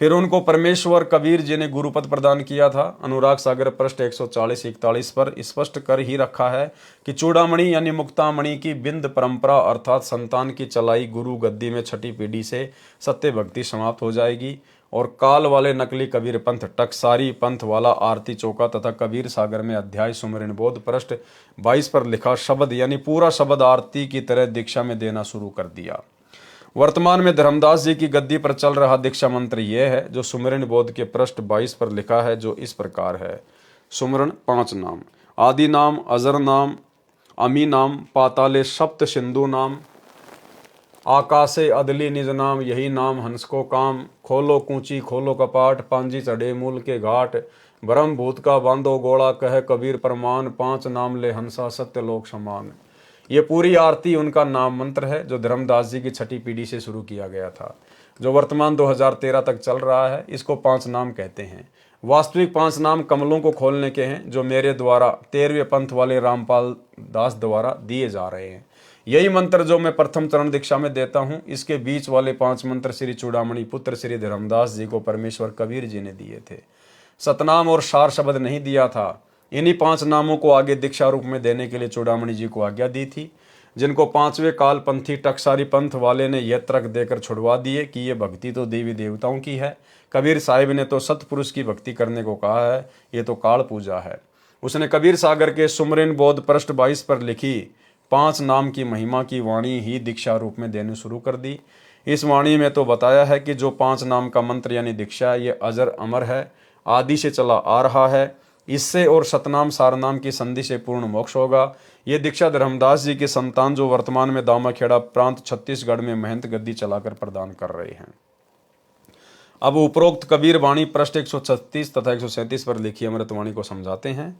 फिर उनको परमेश्वर कबीर जी ने गुरुपद प्रदान किया था। अनुराग सागर पृष्ठ 140-41 पर स्पष्ट कर ही रखा है कि चूड़ामणि यानी मुक्तामणि की बिंद परंपरा अर्थात संतान की चलाई गुरु गद्दी में छठी पीढ़ी से सत्य भक्ति समाप्त हो जाएगी और काल वाले नकली कबीर पंथ टकसारी पंथ वाला आरती चौका तथा कबीर सागर में अध्याय सुमरण बोध पृष्ठ 22 पर लिखा शब्द यानी पूरा शब्द आरती की तरह दीक्षा में देना शुरू कर दिया। वर्तमान में धर्मदास जी की गद्दी पर चल रहा दीक्षा मंत्र यह है जो सुमरण बोध के पृष्ठ 22 पर लिखा है, जो इस प्रकार है। सुमरण 5 नाम, आदि नाम, अजर नाम, अमी नाम, पाताले सप्त सिंधु नाम, आकाशे अदली निज नाम, यही नाम हंस को काम। खोलो कूची खोलो कपाट, पांजी चढ़े मूल के घाट। ब्रह्म भूत का बांधो गोड़ा, कह कबीर प्रमाण। 5 नाम ले हंसा सत्य लोक समान। ये पूरी आरती उनका नाम मंत्र है जो धर्मदास जी की छठी पीढ़ी से शुरू किया गया था, जो वर्तमान 2013 तक चल रहा है। इसको 5 नाम कहते हैं। वास्तविक 5 नाम कमलों को खोलने के हैं, जो मेरे द्वारा 13वें पंथ वाले रामपाल दास द्वारा दिए जा रहे हैं। यही मंत्र जो मैं प्रथम चरण दीक्षा में देता हूँ, इसके बीच वाले 5 मंत्र श्री चूड़ामणि पुत्र श्री धर्मदास जी को परमेश्वर कबीर जी ने दिए थे। सतनाम और सार शब्द नहीं दिया था। इन्हीं 5 नामों को आगे दीक्षा रूप में देने के लिए चूड़ामणि जी को आज्ञा दी थी, जिनको 5वें काल पंथी टकसारी पंथ वाले ने यह तर्क देकर छुड़वा दिए कि ये भक्ति तो देवी देवताओं की है। कबीर साहिब ने तो सतपुरुष की भक्ति करने को कहा है, ये तो काल पूजा है। उसने कबीर सागर के सुमरण बोध पृष्ठ 22 पर लिखी 5 नाम की महिमा की वाणी ही दीक्षा रूप में देनी शुरू कर दी। इस वाणी में तो बताया है कि जो 5 नाम का मंत्र यानी दीक्षा ये अजर अमर है, आदि से चला आ रहा है। इससे और सतनाम सारनाम की संधि से पूर्ण मोक्ष होगा। ये दीक्षा धर्मदास जी के संतान जो वर्तमान में दामाखेड़ा प्रांत छत्तीसगढ़ में महंत गद्दी चलाकर प्रदान कर रहे हैं। अब उपरोक्त कबीर वाणी पृष्ठ 136 तथा 137 पर लिखी अमृतवाणी को समझाते हैं।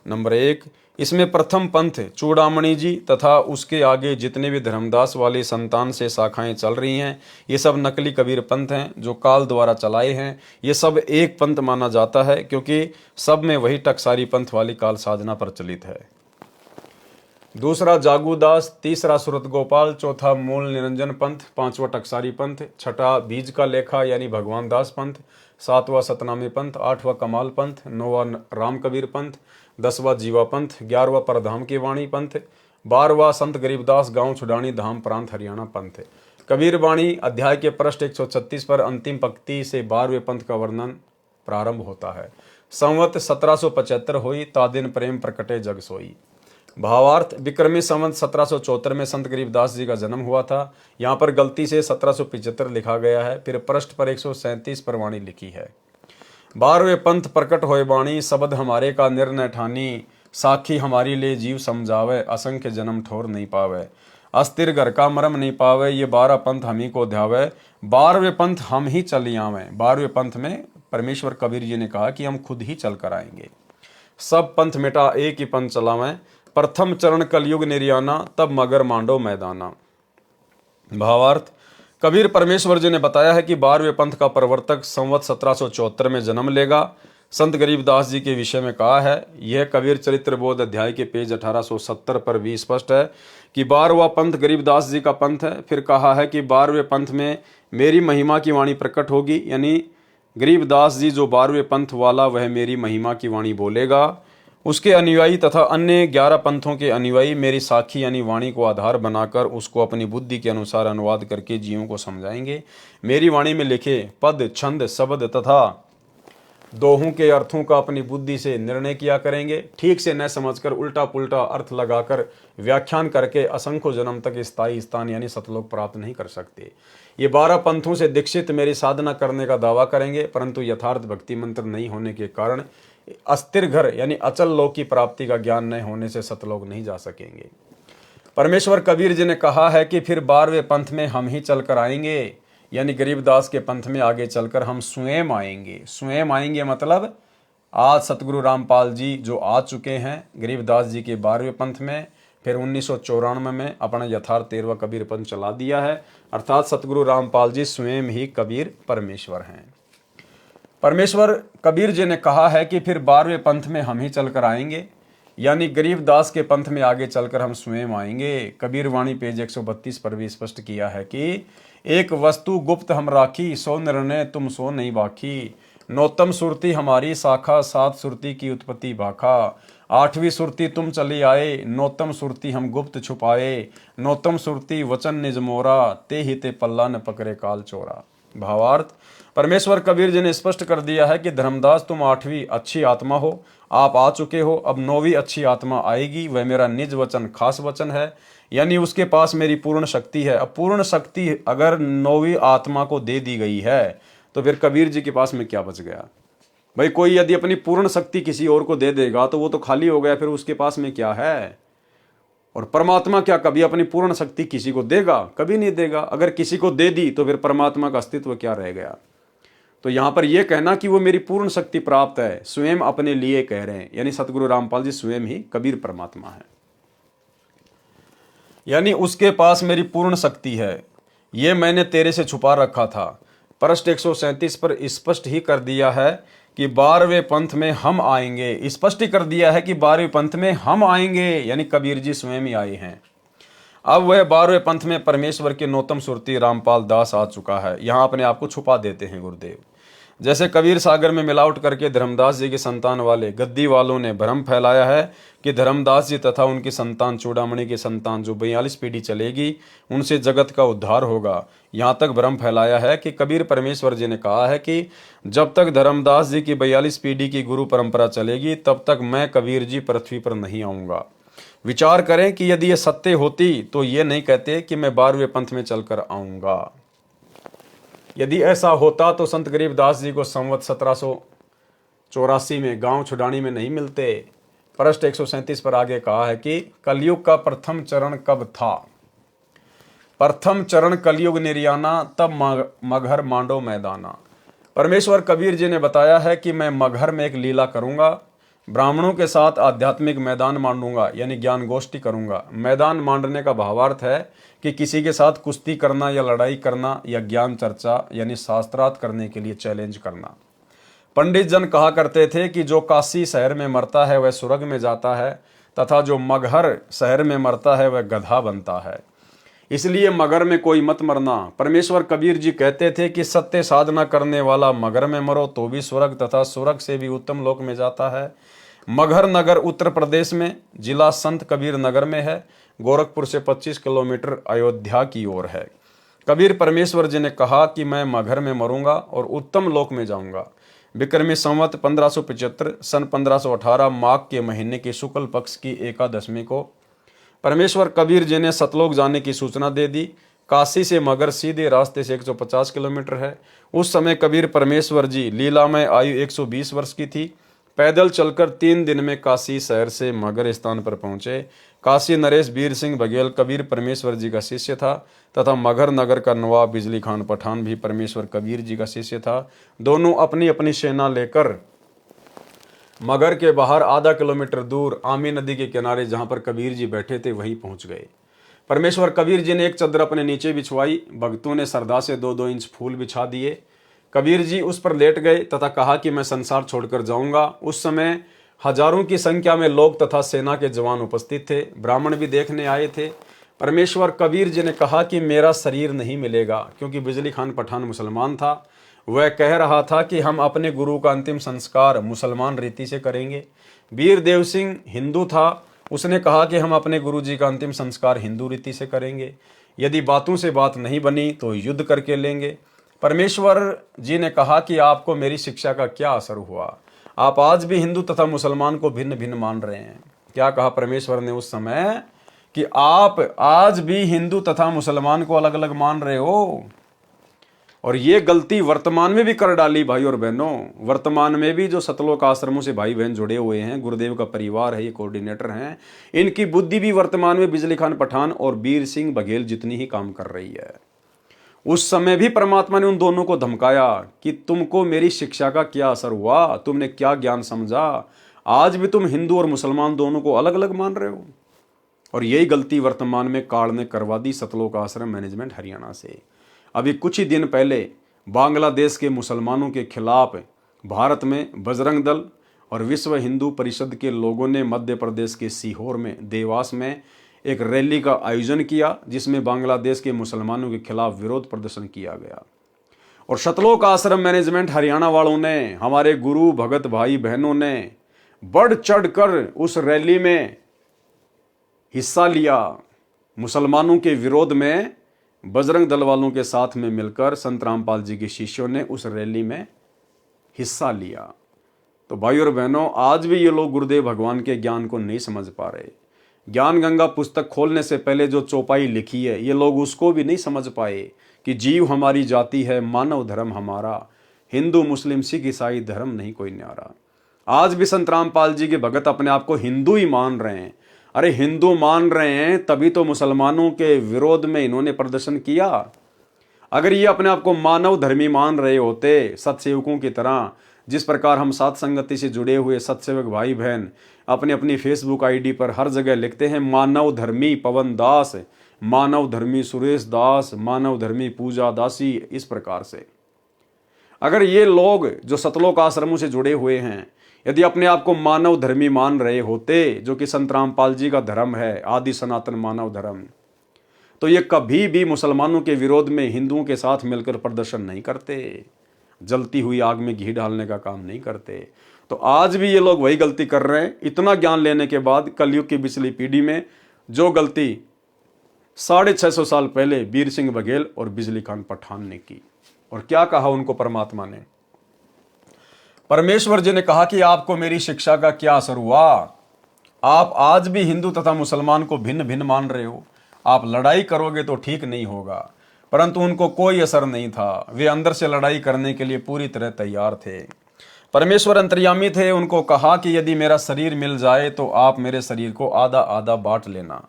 नंबर 1, इसमें प्रथम पंथ चूड़ामणि जी तथा उसके आगे जितने भी धर्मदास वाली संतान से शाखाएं चल रही हैं, ये सब नकली कबीर पंथ हैं जो काल द्वारा चलाए हैं। ये सब एक पंथ माना जाता है क्योंकि सब में वही टकसारी पंथ वाली काल साधना प्रचलित है। दूसरा जागूदास, तीसरा सूरत गोपाल, चौथा मूल निरंजन पंथ, 5वां टकसारी पंथ, छठा बीज का लेखा यानी भगवान दास पंथ, 7वां सतनामी पंथ, 8वां कमाल पंथ, 9वां राम कबीर पंथ, 10वां जीवा पंथ, 11वां परधाम की वाणी पंथ, 12वां संत गरीबदास गांव छुडानी धाम प्रांत हरियाणा पंथ। कबीर वाणी अध्याय के पृष्ठ 136 पर अंतिम पंक्ति से 12वें पंथ का वर्णन प्रारंभ होता है। संवत 1775 हुई, तादिन प्रेम प्रकटे जग सोई। भावार्थ, विक्रमी संवत 1774 में संत गरीबदास जी का जन्म हुआ था। यहाँ पर गलती से 1775 लिखा गया है। फिर पृष्ठ पर 137 पर वाणी लिखी है। 12वें पंथ प्रकट होए वाणी, शब्द हमारे का निर्णय ठानी। साखी हमारी ले जीव समझावे, असंख्य जन्म ठोर नहीं पावे। अस्थिर घर का मरम नहीं पावे, ये 12 पंथ हम ही को ध्यावे। 12वें पंथ हम ही चल आवे। 12वें पंथ में परमेश्वर कबीर जी ने कहा कि हम खुद ही चल कर आएंगे। सब पंथ मिटा एक ही पंथ चलावें। प्रथम चरण कलयुग निर्याना, तब मगर मांडो मैदाना। भावार्थ, कबीर परमेश्वर जी ने बताया है कि 12वें पंथ का प्रवर्तक संवत 1774 में जन्म लेगा। संत गरीबदास जी के विषय में कहा है। यह कबीर चरित्र बोध अध्याय के पेज 1870 पर भी स्पष्ट है कि 12वां पंथ गरीबदास जी का पंथ है। फिर कहा है कि 12वें पंथ में मेरी महिमा की वाणी प्रकट होगी, यानी गरीबदास जी जो 12वें पंथ वाला वह मेरी महिमा की वाणी बोलेगा। उसके अनुयायी तथा अन्य 11 पंथों के अनुयायी मेरी साखी यानी वाणी को आधार बनाकर उसको अपनी बुद्धि के अनुसार अनुवाद करके जीवों को समझाएंगे। मेरी वाणी में लिखे पद, छंद, शब्द तथा दोहों के अर्थों का अपनी बुद्धि से निर्णय किया करेंगे। ठीक से न समझकर उल्टा पुल्टा अर्थ लगाकर व्याख्यान करके असंख्य जन्म तक स्थायी स्थान यानी सतलोक प्राप्त नहीं कर सकते। ये 12 पंथों से दीक्षित मेरी साधना करने का दावा करेंगे, परंतु यथार्थ भक्ति मंत्र नहीं होने के कारण अस्थिर घर यानी अचल लोक की प्राप्ति का ज्ञान न होने से सतलोक नहीं जा सकेंगे। परमेश्वर कबीर जी ने कहा है कि फिर 12वें पंथ में हम ही चलकर आएंगे, यानी गरीबदास के पंथ में आगे चलकर हम स्वयं आएंगे। स्वयं आएंगे मतलब आज सतगुरु रामपाल जी जो आ चुके हैं गरीबदास जी के 12वें पंथ में, फिर 1994 में अपना यथार्थ 13वां कबीर पंथ चला दिया है। अर्थात सतगुरु रामपाल जी स्वयं ही कबीर परमेश्वर हैं। परमेश्वर कबीर जी ने कहा है कि फिर 12वें पंथ में हम ही चलकर आएंगे, यानी गरीबदास के पंथ में आगे चलकर हम स्वयं आएंगे। कबीर वाणी पेज 132 पर भी स्पष्ट किया है कि एक वस्तु गुप्त हम राखी, सो निर्णय तुम सो नहीं बाकी। नौतम सुरती हमारी शाखा, 7 सुरती की उत्पत्ति भाखा। 8वीं सुरती तुम चली आए, नौतम सुरती हम गुप्त छुपाए। नौतम सुरती वचन निज मोरा, ते ही ते पल्ला न पकड़े काल चोरा। भावार्थ, परमेश्वर कबीर जी ने स्पष्ट कर दिया है कि धर्मदास तुम 8वीं अच्छी आत्मा हो, आप आ चुके हो, अब 9वीं अच्छी आत्मा आएगी, वह मेरा निज वचन खास वचन है, यानी उसके पास मेरी पूर्ण शक्ति है। अब पूर्ण शक्ति अगर 9वीं आत्मा को दे दी गई है तो फिर कबीर जी के पास में क्या बच गया भाई? कोई यदि अपनी पूर्ण शक्ति किसी और को दे देगा तो वो तो खाली हो गया, फिर उसके पास में क्या है? और परमात्मा क्या कभी अपनी पूर्ण शक्ति किसी को देगा? कभी नहीं देगा। अगर किसी को दे दी तो फिर परमात्मा का अस्तित्व क्या रह गया? तो यहां पर यह कहना कि वो मेरी पूर्ण शक्ति प्राप्त है, स्वयं अपने लिए कह रहे हैं, यानी सतगुरु रामपाल जी स्वयं ही कबीर परमात्मा है, यानी उसके पास मेरी पूर्ण शक्ति है। ये मैंने तेरे से छुपा रखा था। पृष्ठ 137 पर स्पष्ट ही कर दिया है कि 12वें पंथ में हम आएंगे। स्पष्ट ही कर दिया है कि 12वें पंथ में हम आएंगे, यानी कबीर जी स्वयं ही आए हैं। अब वह 12वें पंथ में परमेश्वर के नौतम सुरती रामपाल दास आ चुका है। यहाँ अपने आप को छुपा देते हैं गुरुदेव। जैसे कबीर सागर में मिलावट करके धर्मदास जी की संतान वाले गद्दी वालों ने भ्रम फैलाया है कि धर्मदास जी तथा उनकी संतान चूड़ामणि की संतान जो 42 पीढ़ी चलेगी उनसे जगत का उद्धार होगा, यहाँ तक भ्रम फैलाया है कि कबीर परमेश्वर जी ने कहा है कि जब तक धर्मदास जी की 42 पीढ़ी की गुरु परंपरा चलेगी तब तक मैं कबीर जी पृथ्वी पर नहीं आऊँगा। विचार करें कि यदि ये सत्य होती तो ये नहीं कहते कि मैं 12वें पंथ में चलकर आऊँगा। यदि ऐसा होता तो संत गरीबदास जी को संवत 1784 में गांव छुडानी में नहीं मिलते। पृष्ठ 137 पर आगे कहा है कि कलयुग का प्रथम चरण कब था? प्रथम चरण कलयुग निर्याना, तब मगहर मांडो मैदाना। परमेश्वर कबीर जी ने बताया है कि मैं मगहर में एक लीला करूंगा, ब्राह्मणों के साथ आध्यात्मिक मैदान मांडूंगा, यानी ज्ञान गोष्ठी करूंगा। मैदान मांडने का भावार्थ है कि किसी के साथ कुश्ती करना या लड़ाई करना या ज्ञान चर्चा यानी शास्त्रार्थ करने के लिए चैलेंज करना। पंडित जन कहा करते थे कि जो काशी शहर में मरता है वह स्वर्ग में जाता है तथा जो मगहर शहर में मरता है वह गधा बनता है, इसलिए मगर में कोई मत मरना। परमेश्वर कबीर जी कहते थे कि सत्य साधना करने वाला मगर में मरो तो भी स्वर्ग तथा स्वर्ग से भी उत्तम लोक में जाता है। मगहर नगर उत्तर प्रदेश में जिला संत कबीर नगर में है, गोरखपुर से 25 किलोमीटर अयोध्या की ओर है। कबीर परमेश्वर जी ने कहा कि मैं मगहर में मरूंगा और उत्तम लोक में जाऊंगा। विक्रमी संवत 1575 सन 1518 माघ के महीने के शुक्ल पक्ष की एकादशमी को परमेश्वर कबीर जी ने सतलोक जाने की सूचना दे दी। काशी से मगर सीधे रास्ते से 150 किलोमीटर है। उस समय कबीर परमेश्वर जी लीला में आयु 120 वर्ष की थी। पैदल चलकर 3 दिन में काशी शहर से मगर स्थान पर पहुंचे। काशी नरेश वीर सिंह बघेल कबीर परमेश्वर जी का शिष्य था तथा मगहर नगर का नवाब बिजली खान पठान भी परमेश्वर कबीर जी का शिष्य था। दोनों अपनी अपनी सेना लेकर मगर के बाहर आधा किलोमीटर दूर आमी नदी के किनारे जहां पर कबीर जी बैठे थे वहीं पहुंच गए। परमेश्वर कबीर जी ने एक चद्दर अपने नीचे बिछवाई। भक्तों ने श्रद्धा से 2-2 इंच फूल बिछा दिए। कबीर जी उस पर लेट गए तथा कहा कि मैं संसार छोड़कर जाऊंगा। उस समय हजारों की संख्या में लोग तथा सेना के जवान उपस्थित थे, ब्राह्मण भी देखने आए थे। परमेश्वर कबीर जी ने कहा कि मेरा शरीर नहीं मिलेगा, क्योंकि बिजली खान पठान मुसलमान था। वह कह रहा था कि हम अपने गुरु का अंतिम संस्कार मुसलमान रीति से करेंगे। वीर देव सिंह हिंदू था, उसने कहा कि हम अपने गुरु जी का अंतिम संस्कार हिंदू रीति से करेंगे, यदि बातों से बात नहीं बनी तो युद्ध करके लेंगे। परमेश्वर जी ने कहा कि आपको मेरी शिक्षा का क्या असर हुआ, आप आज भी हिंदू तथा मुसलमान को भिन्न भिन्न मान रहे हैं। क्या कहा परमेश्वर ने उस समय कि आप आज भी हिंदू तथा मुसलमान को अलग अलग मान रहे हो, और ये गलती वर्तमान में भी कर डाली भाई और बहनों। वर्तमान में भी जो सतलोक आश्रमों से भाई बहन जुड़े हुए हैं, गुरुदेव का परिवार है, ये कोऑर्डिनेटर हैं, इनकी बुद्धि भी वर्तमान में बिजली खान पठान और वीर सिंह बघेल जितनी ही काम कर रही है। उस समय भी परमात्मा ने उन दोनों को धमकाया कि तुमको मेरी शिक्षा का क्या असर हुआ, तुमने क्या ज्ञान समझा, आज भी तुम हिंदू और मुसलमान दोनों को अलग अलग मान रहे हो। और यही गलती वर्तमान में काल ने करवा दी सतलोक आश्रम मैनेजमेंट हरियाणा से। अभी कुछ ही दिन पहले बांग्लादेश के मुसलमानों के खिलाफ भारत में बजरंग दल और विश्व हिंदू परिषद के लोगों ने मध्य प्रदेश के सीहोर में देवास में एक रैली का आयोजन किया, जिसमें बांग्लादेश के मुसलमानों के खिलाफ विरोध प्रदर्शन किया गया। और सतलोक आश्रम मैनेजमेंट हरियाणा वालों ने, हमारे गुरु भगत भाई बहनों ने बढ़ चढ़कर उस रैली में हिस्सा लिया। मुसलमानों के विरोध में बजरंग दल वालों के साथ में मिलकर संत रामपाल जी के शिष्यों ने उस रैली में हिस्सा लिया। तो भाई और बहनों, आज भी ये लोग गुरुदेव भगवान के ज्ञान को नहीं समझ पा रहे। ज्ञान गंगा पुस्तक खोलने से पहले जो चौपाई लिखी है, ये लोग उसको भी नहीं समझ पाए कि जीव हमारी जाति है, मानव धर्म हमारा, हिंदू मुस्लिम सिख ईसाई धर्म नहीं कोई न्यारा। आज भी संत रामपाल जी के भगत अपने आप को हिंदू ही मान रहे हैं। अरे हिंदू मान रहे हैं तभी तो मुसलमानों के विरोध में इन्होंने प्रदर्शन किया। अगर ये अपने आप को मानव धर्मी मान रहे होते, सत्सेवकों की तरह, जिस प्रकार हम सात संगति से जुड़े हुए सत्सेवक भाई बहन अपनी अपनी फेसबुक आईडी पर हर जगह लिखते हैं मानव धर्मी पवन दास, मानव धर्मी सुरेश दास, मानव धर्मी पूजा दासी, इस प्रकार से अगर ये लोग जो सतलोक आश्रमों से जुड़े हुए हैं यदि अपने आप को मानव धर्मी मान रहे होते, जो कि संत रामपाल जी का धर्म है, आदि सनातन मानव धर्म, तो ये कभी भी मुसलमानों के विरोध में हिंदुओं के साथ मिलकर प्रदर्शन नहीं करते, जलती हुई आग में घी डालने का काम नहीं करते। तो आज भी ये लोग वही गलती कर रहे हैं। इतना ज्ञान लेने के बाद कलयुग की पिछली पीढ़ी में जो गलती 650 साल पहले वीर सिंह बघेल और बिजली खान पठान ने की। और क्या कहा उनको परमात्मा ने? परमेश्वर जी ने कहा कि आपको मेरी शिक्षा का क्या असर हुआ, आप आज भी हिंदू तथा मुसलमान को भिन्न भिन्न मान रहे हो, आप लड़ाई करोगे तो ठीक नहीं होगा। परंतु उनको कोई असर नहीं था, वे अंदर से लड़ाई करने के लिए पूरी तरह तैयार थे। परमेश्वर अंतर्यामी थे, उनको कहा कि यदि मेरा शरीर मिल जाए तो आप मेरे शरीर को आधा आधा बांट लेना,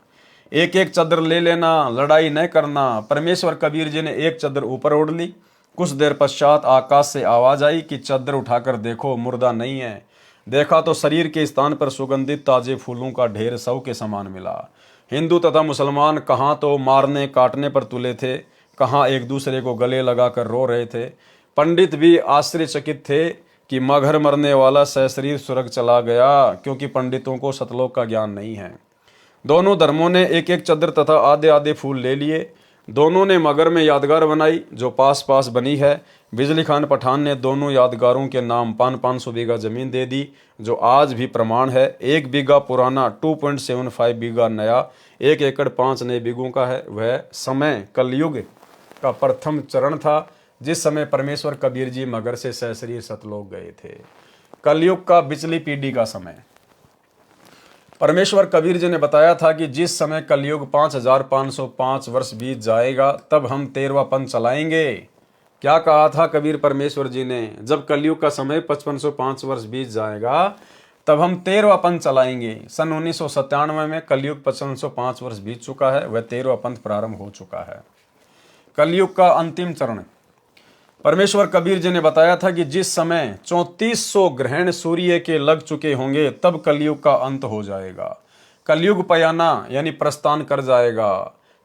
एक एक चद्दर ले लेना, लड़ाई न करना। परमेश्वर कबीर जी ने एक चद्दर ऊपर ओढ़ ली। कुछ देर पश्चात आकाश से आवाज आई कि चद्दर उठाकर देखो, मुर्दा नहीं है। देखा तो शरीर के स्थान पर सुगंधित ताजे फूलों का ढेर सौ के समान मिला। हिंदू तथा मुसलमान कहाँ तो मारने काटने पर तुले थे, कहाँ एक दूसरे को गले लगाकर रो रहे थे। पंडित भी आश्चर्यचकित थे कि मगर मरने वाला सशरीर स्वर्ग चला गया, क्योंकि पंडितों को सतलोक का ज्ञान नहीं है। दोनों धर्मों ने एक एक चद्दर तथा आधे आधे फूल ले लिए। दोनों ने मगर में यादगार बनाई जो पास पास बनी है। बिजली खान पठान ने दोनों यादगारों के नाम 500 बीघा जमीन दे दी, जो आज भी प्रमाण है। 1 बीघा पुराना, 2.75 बीघा नया, 1 एकड़ 5 नए बीघों का है। वह समय कलयुग का प्रथम चरण था, जिस समय परमेश्वर कबीर जी मगर से सशरीर सतलोक गए थे। कलयुग का बिचली पीढ़ी का समय परमेश्वर कबीर जी ने बताया था कि जिस समय कलयुग 5505 वर्ष बीत जाएगा तब हम 13वां पंथ चलाएंगे। क्या कहा था कबीर परमेश्वर जी ने? जब कलयुग का समय 5505 वर्ष बीत जाएगा तब हम 13वां पंथ चलाएंगे। सन 1997 में कलयुग 5505 वर्ष बीत चुका है, वह 13वां पंथ प्रारंभ हो चुका है। कलयुग का अंतिम चरण परमेश्वर कबीर जी ने बताया था कि जिस समय 3400 ग्रहण सूर्य के लग चुके होंगे तब कलयुग का अंत हो जाएगा। कलयुग पयाना यानी प्रस्थान कर जाएगा।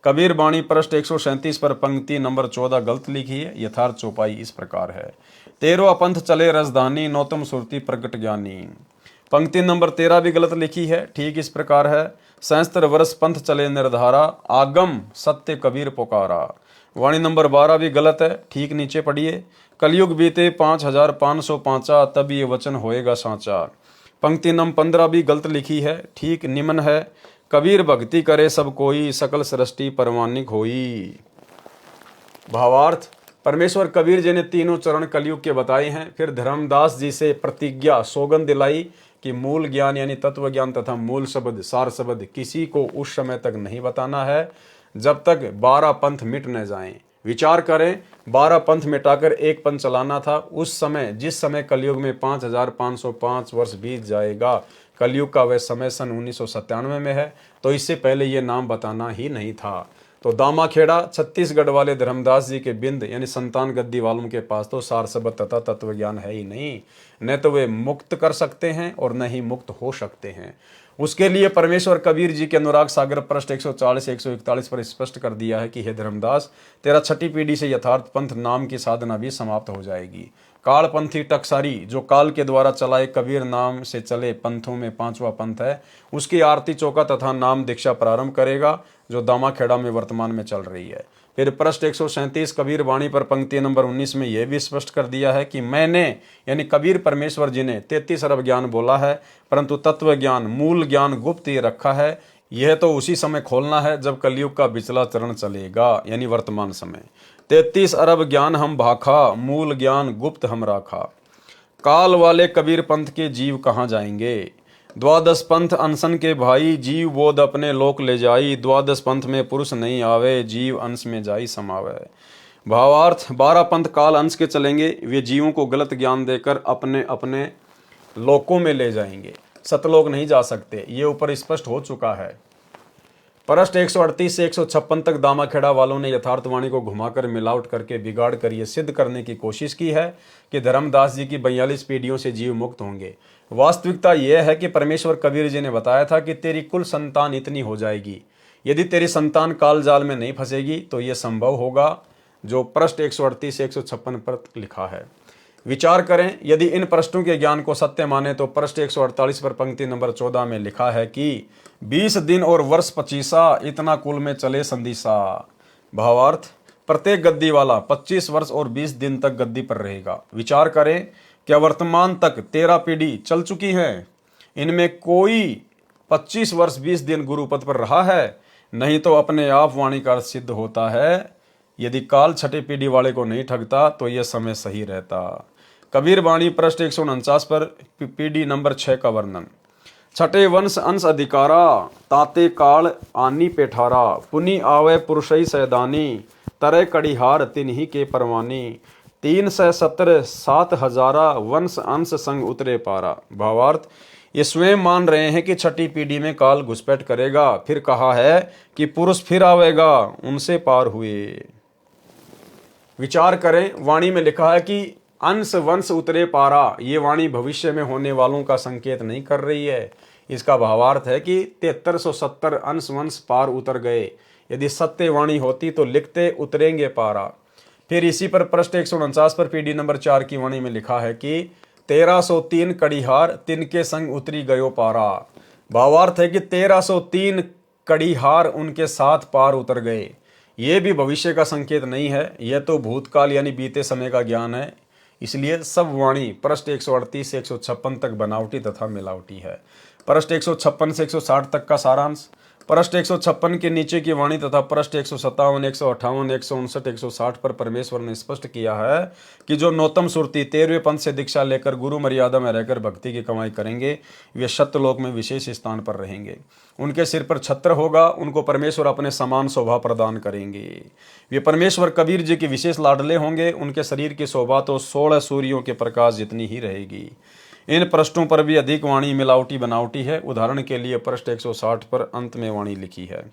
कबीर बाणी पृष्ठ 137 पर पंक्ति नंबर 14 गलत लिखी है। यथार्थ चौपाई इस प्रकार है, 13वां पंथ चले रजधानी, नौतम सुरती प्रगट ज्ञानी। पंक्ति नंबर 13 भी गलत लिखी है, ठीक इस प्रकार है, सहस्त्र वर्ष पंथ चले निर्धारा, आगम सत्य कबीर पुकारा। वाणी नंबर 12 भी गलत है, ठीक नीचे पढ़िए, कलयुग बीते 5505, तब ये वचन होएगा साचा। पंक्ति नंबर 15 भी गलत लिखी है, ठीक निम्न है, कबीर भक्ति करे सब कोई, सकल सृष्टि परमानिक होई। भावार्थ, परमेश्वर कबीर जी ने तीनों चरण कलयुग के बताए हैं, फिर धर्मदास जी से प्रतिज्ञा सौगंध दिलाई कि मूल ज्ञान यानी तत्व ज्ञान तथा मूल शब्द सार शब्द किसी को उस समय तक नहीं बताना है जब तक 12 पंथ मिट न जाएं। विचार करें, 12 पंथ मिटाकर एक पंथ चलाना था। उस समय जिस समय कलयुग में 5505 वर्ष बीत जाएगा, कलयुग का वह समय सन 1997 में है, तो इससे पहले ये नाम बताना ही नहीं था। तो दामाखेड़ा छत्तीसगढ़ वाले धर्मदास जी के बिंद यानी संतान गद्दी वालों के पास तो सार शब्द तथा तत्व ज्ञान है ही नहीं, न तो वे मुक्त कर सकते हैं और न ही मुक्त हो सकते हैं। उसके लिए परमेश्वर कबीर जी के अनुराग सागर पृष्ठ 140-141 पर स्पष्ट कर दिया है कि हे धर्मदास, तेरा छठी पीढ़ी से यथार्थ पंथ नाम की साधना भी समाप्त हो जाएगी। कालपंथी टकसारी जो काल के द्वारा चलाए कबीर नाम से चले पंथों में 5वां पंथ है, उसकी आरती चौका तथा नाम दीक्षा प्रारंभ करेगा, जो दामाखेड़ा में वर्तमान में चल रही है। फिर पृष्ठ 137 कबीर वाणी पर पंक्ति नंबर 19 में यह भी स्पष्ट कर दिया है कि मैंने यानी कबीर परमेश्वर जी ने 33 अरब ज्ञान बोला है, परंतु तत्व ज्ञान मूल ज्ञान गुप्त ही रखा है। यह तो उसी समय खोलना है जब कलयुग का पिछला चरण चलेगा यानी वर्तमान समय। 33 अरब ज्ञान हम भाखा, मूल ज्ञान गुप्त हम राखा। काल वाले कबीर पंथ के जीव कहाँ जाएंगे? द्वादश पंथ अनशन के भाई, जीव बोध अपने लोक ले जाई, द्वादश पंथ में पुरुष नहीं आवे, जीव अंश में जाई समावे। भावार्थ, 12 पंथ काल अंश के चलेंगे, वे जीवों को गलत ज्ञान देकर अपने अपने लोकों में ले जाएंगे, सतलोक नहीं जा सकते। ये ऊपर स्पष्ट हो चुका है। पृष्ठ 138 से 156 तक दामाखेड़ा वालों ने यथार्थवाणी को घुमाकर मिलावट करके बिगाड़ कर यह सिद्ध करने की कोशिश की है कि धर्मदास जी की 42 पीढ़ियों से जीव मुक्त होंगे। वास्तविकता यह है कि परमेश्वर कबीर जी ने बताया था कि तेरी कुल संतान इतनी हो जाएगी, यदि तेरी संतान काल जाल में नहीं फंसेगी तो यह संभव होगा, जो पृष्ठ 138 से 156 पर लिखा है। विचार करें, यदि इन पृष्ठों के ज्ञान को सत्य माने तो पृष्ठ 148 पर पंक्ति नंबर 14 में लिखा है कि 20 दिन और वर्ष 25 इतना कुल में चले संदिशा। भावार्थ, प्रत्येक गद्दी वाला 25 वर्ष और 20 दिन तक गद्दी पर रहेगा। विचार करें, क्या वर्तमान तक 13 पीढ़ी चल चुकी है, इनमें कोई 25 वर्ष 20 दिन गुरुपद पर रहा है? नहीं तो अपने आप वाणी का सिद्ध होता है। यदि काल छठे पीढ़ी वाले को नहीं ठगता तो यह समय सही रहता। कबीर वाणी पृष्ठ 149 पर पीढ़ी नंबर 6 का वर्णन। छठे वंश अंश अधिकारा, ताते काल आनी पेठारा, पुनि आवे पुरुषई सैदानी, तरे कड़िहार तिन्ही के परवानी, 370 7,000 वंश अंश संग उतरे पारा। भावार्थ, ये स्वयं मान रहे हैं कि छठी पीढ़ी में काल घुसपैठ करेगा, फिर कहा है कि पुरुष फिर आवेगा, उनसे पार हुए। विचार करें, वाणी में लिखा है कि अंश वंश उतरे पारा। ये वाणी भविष्य में होने वालों का संकेत नहीं कर रही है। इसका भावार्थ है कि 7370 अंश वंश पार उतर गए। यदि सत्य वाणी होती तो लिखते उतरेंगे पारा। फिर इसी पर पृष्ठ 149 पर पीढ़ी नंबर 4 की वाणी में लिखा है कि 1303 कड़िहार तिनके संग उतरी गयो पारा। भावार्थ है कि 1303 कड़िहार उनके साथ पार उतर गए। ये भी भविष्य का संकेत नहीं है, यह तो भूतकाल यानी बीते समय का ज्ञान है। इसलिए सब वाणी पृष्ठ 138 से 156 तक बनावटी तथा मिलावटी है। पृष्ठ 156 से 160 तक का सारांश। पृष्ठ 156 के नीचे की वाणी तथा पृष्ठ 157, 158, 159, 160 पर परमेश्वर ने स्पष्ट किया है कि जो नौतम सुरती 13वें पंथ से दीक्षा लेकर गुरु मर्यादा में रहकर भक्ति की कमाई करेंगे, वे सत्यलोक में विशेष स्थान पर रहेंगे। उनके सिर पर छत्र होगा, उनको परमेश्वर अपने समान शोभा प्रदान करेंगे। वे परमेश्वर कबीर जी के विशेष लाडले होंगे। उनके शरीर की शोभा तो 16 सूर्यों के प्रकाश जितनी ही रहेगी। इन पृष्ठों पर भी अधिक वाणी मिलावटी बनावटी है। उदाहरण के लिए पृष्ठ 160 पर अंत में वाणी लिखी है,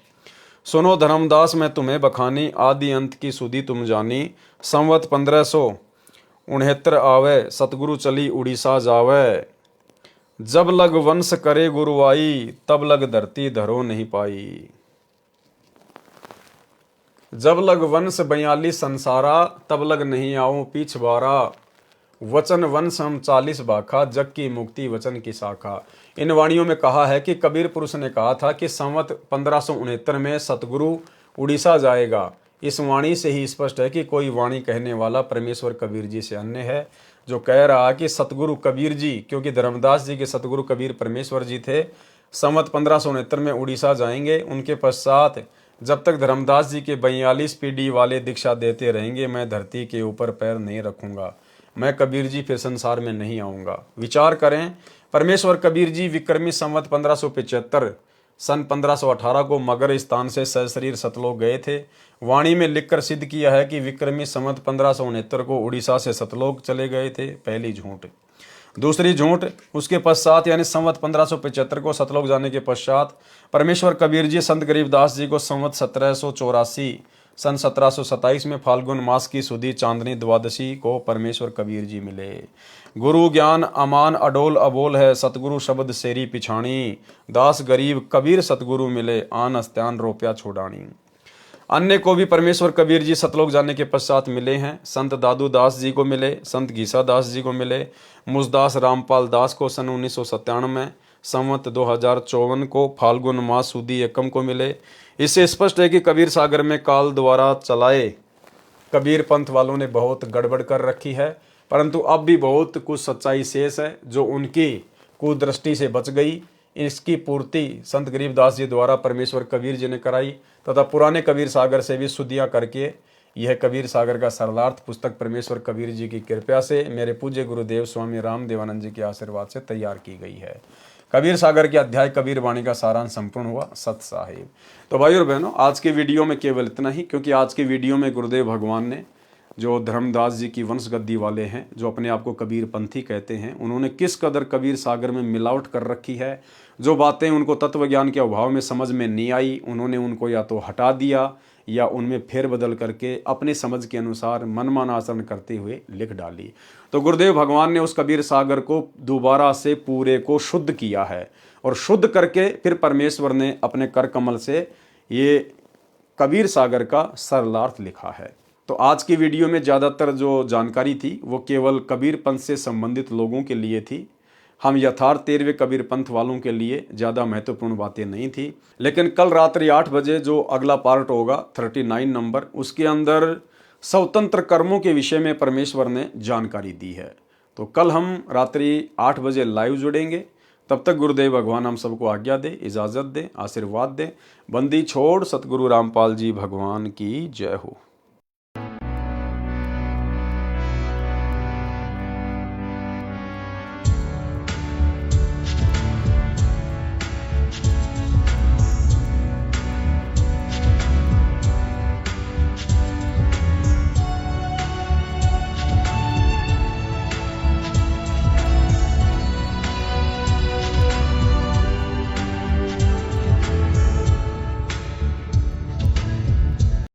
सुनो धर्मदास मैं तुम्हें बखानी, आदि अंत की सुधी तुम जानी, संवत 1569 आवे, सतगुरु चली उड़ीसा जावे, जब लग वंश करे गुरुवाई, तब लग धरती धरो नहीं पाई। जब लग वंश 42 संसारा, तब लग नहीं आऊं पीछवारा। वचन वंश हम 40 बाखा, जग की मुक्ति वचन की शाखा। इन वाणियों में कहा है कि कबीर पुरुष ने कहा था कि संवत 1569 में सतगुरु उड़ीसा जाएगा। इस वाणी से ही स्पष्ट है कि कोई वाणी कहने वाला परमेश्वर कबीर जी से अन्य है, जो कह रहा कि सतगुरु कबीर जी, क्योंकि धर्मदास जी के सतगुरु कबीर परमेश्वर जी थे, संवत 1569 में उड़ीसा जाएंगे। उनके पश्चात जब तक धर्मदास जी के 42 पीढ़ी वाले दीक्षा देते रहेंगे, मैं धरती के ऊपर पैर नहीं रखूंगा, मैं कबीर जी फिर संसार में नहीं आऊंगा। विचार करें, परमेश्वर कबीर जी विक्रमी संवत 1575 सन 1518 को मगर स्थान से सशरीर सतलोक गए थे। वाणी में लिखकर सिद्ध किया है कि विक्रमी संवत 1569 को उड़ीसा से सतलोक चले गए थे। पहली झूठ। दूसरी झूठ, उसके पश्चात यानी संवत 1575 को सतलोक जाने के पश्चात परमेश्वर कबीर जी संत गरीबदास जी को संवत 1784 सन 1727 में फाल्गुन मास की सुधी चांदनी द्वादशी को परमेश्वर कबीर जी मिले। गुरु ज्ञान अमान अडोल अबोल है, सतगुरु शब्द सेरी पिछाणी। दास गरीब कबीर सतगुरु मिले, आन अस्त्यान रोप्या छोड़ानी। अन्य को भी परमेश्वर कबीर जी सतलोक जाने के पश्चात मिले हैं। संत दादू दास जी को मिले, संत घीसा दास जी को मिले, मुझदास रामपाल दास को सन 1997 में, संवत 2054 को फाल्गुन मास सुदी एकम को मिले। इससे स्पष्ट है कि कबीर सागर में काल द्वारा चलाए कबीर पंथ वालों ने बहुत गड़बड़ कर रखी है, परंतु अब भी बहुत कुछ सच्चाई शेष है जो उनकी कुदृष्टि से बच गई। इसकी पूर्ति संत गरीबदास जी द्वारा परमेश्वर कबीर जी ने कराई तथा पुराने कबीर सागर से भी शुद्धियाँ करके यह कबीर सागर का सरलार्थ पुस्तक परमेश्वर कबीर जी की कृपा से मेरे पूज्य गुरुदेव स्वामी राम देवानंद जी के आशीर्वाद से तैयार की गई है। कबीर सागर के अध्याय कबीर वाणी का सारांश संपूर्ण हुआ। सत साहिब। तो भाई और बहनों, आज के वीडियो में केवल इतना ही, क्योंकि आज के वीडियो में गुरुदेव भगवान ने जो धर्मदास जी की वंश गद्दी वाले हैं, जो अपने आप को कबीर पंथी कहते हैं, उन्होंने किस कदर कबीर सागर में मिलावट कर रखी है। जो बातें उनको तत्व ज्ञान के अभाव में समझ में नहीं आई, उन्होंने उनको या तो हटा दिया या उनमें फेरबदल करके अपने समझ के अनुसार मनमाना आचरण करते हुए लिख डाली। तो गुरुदेव भगवान ने उस कबीर सागर को दोबारा से पूरे को शुद्ध किया है और शुद्ध करके फिर परमेश्वर ने अपने कर कमल से ये कबीर सागर का सरलार्थ लिखा है। तो आज की वीडियो में ज़्यादातर जो जानकारी थी वो केवल कबीर पंथ से संबंधित लोगों के लिए थी। हम यथार्थ 13वें कबीर पंथ वालों के लिए ज़्यादा महत्वपूर्ण बातें नहीं थी। लेकिन कल रात्रि 8 बजे जो अगला पार्ट होगा 39 नंबर, उसके अंदर स्वतंत्र कर्मों के विषय में परमेश्वर ने जानकारी दी है। तो कल हम रात्रि 8 बजे लाइव जुड़ेंगे। तब तक गुरुदेव भगवान हम सबको आज्ञा दे, इजाज़त दे, आशीर्वाद दे। बंदी छोड़ सतगुरु रामपाल जी भगवान की जय हो।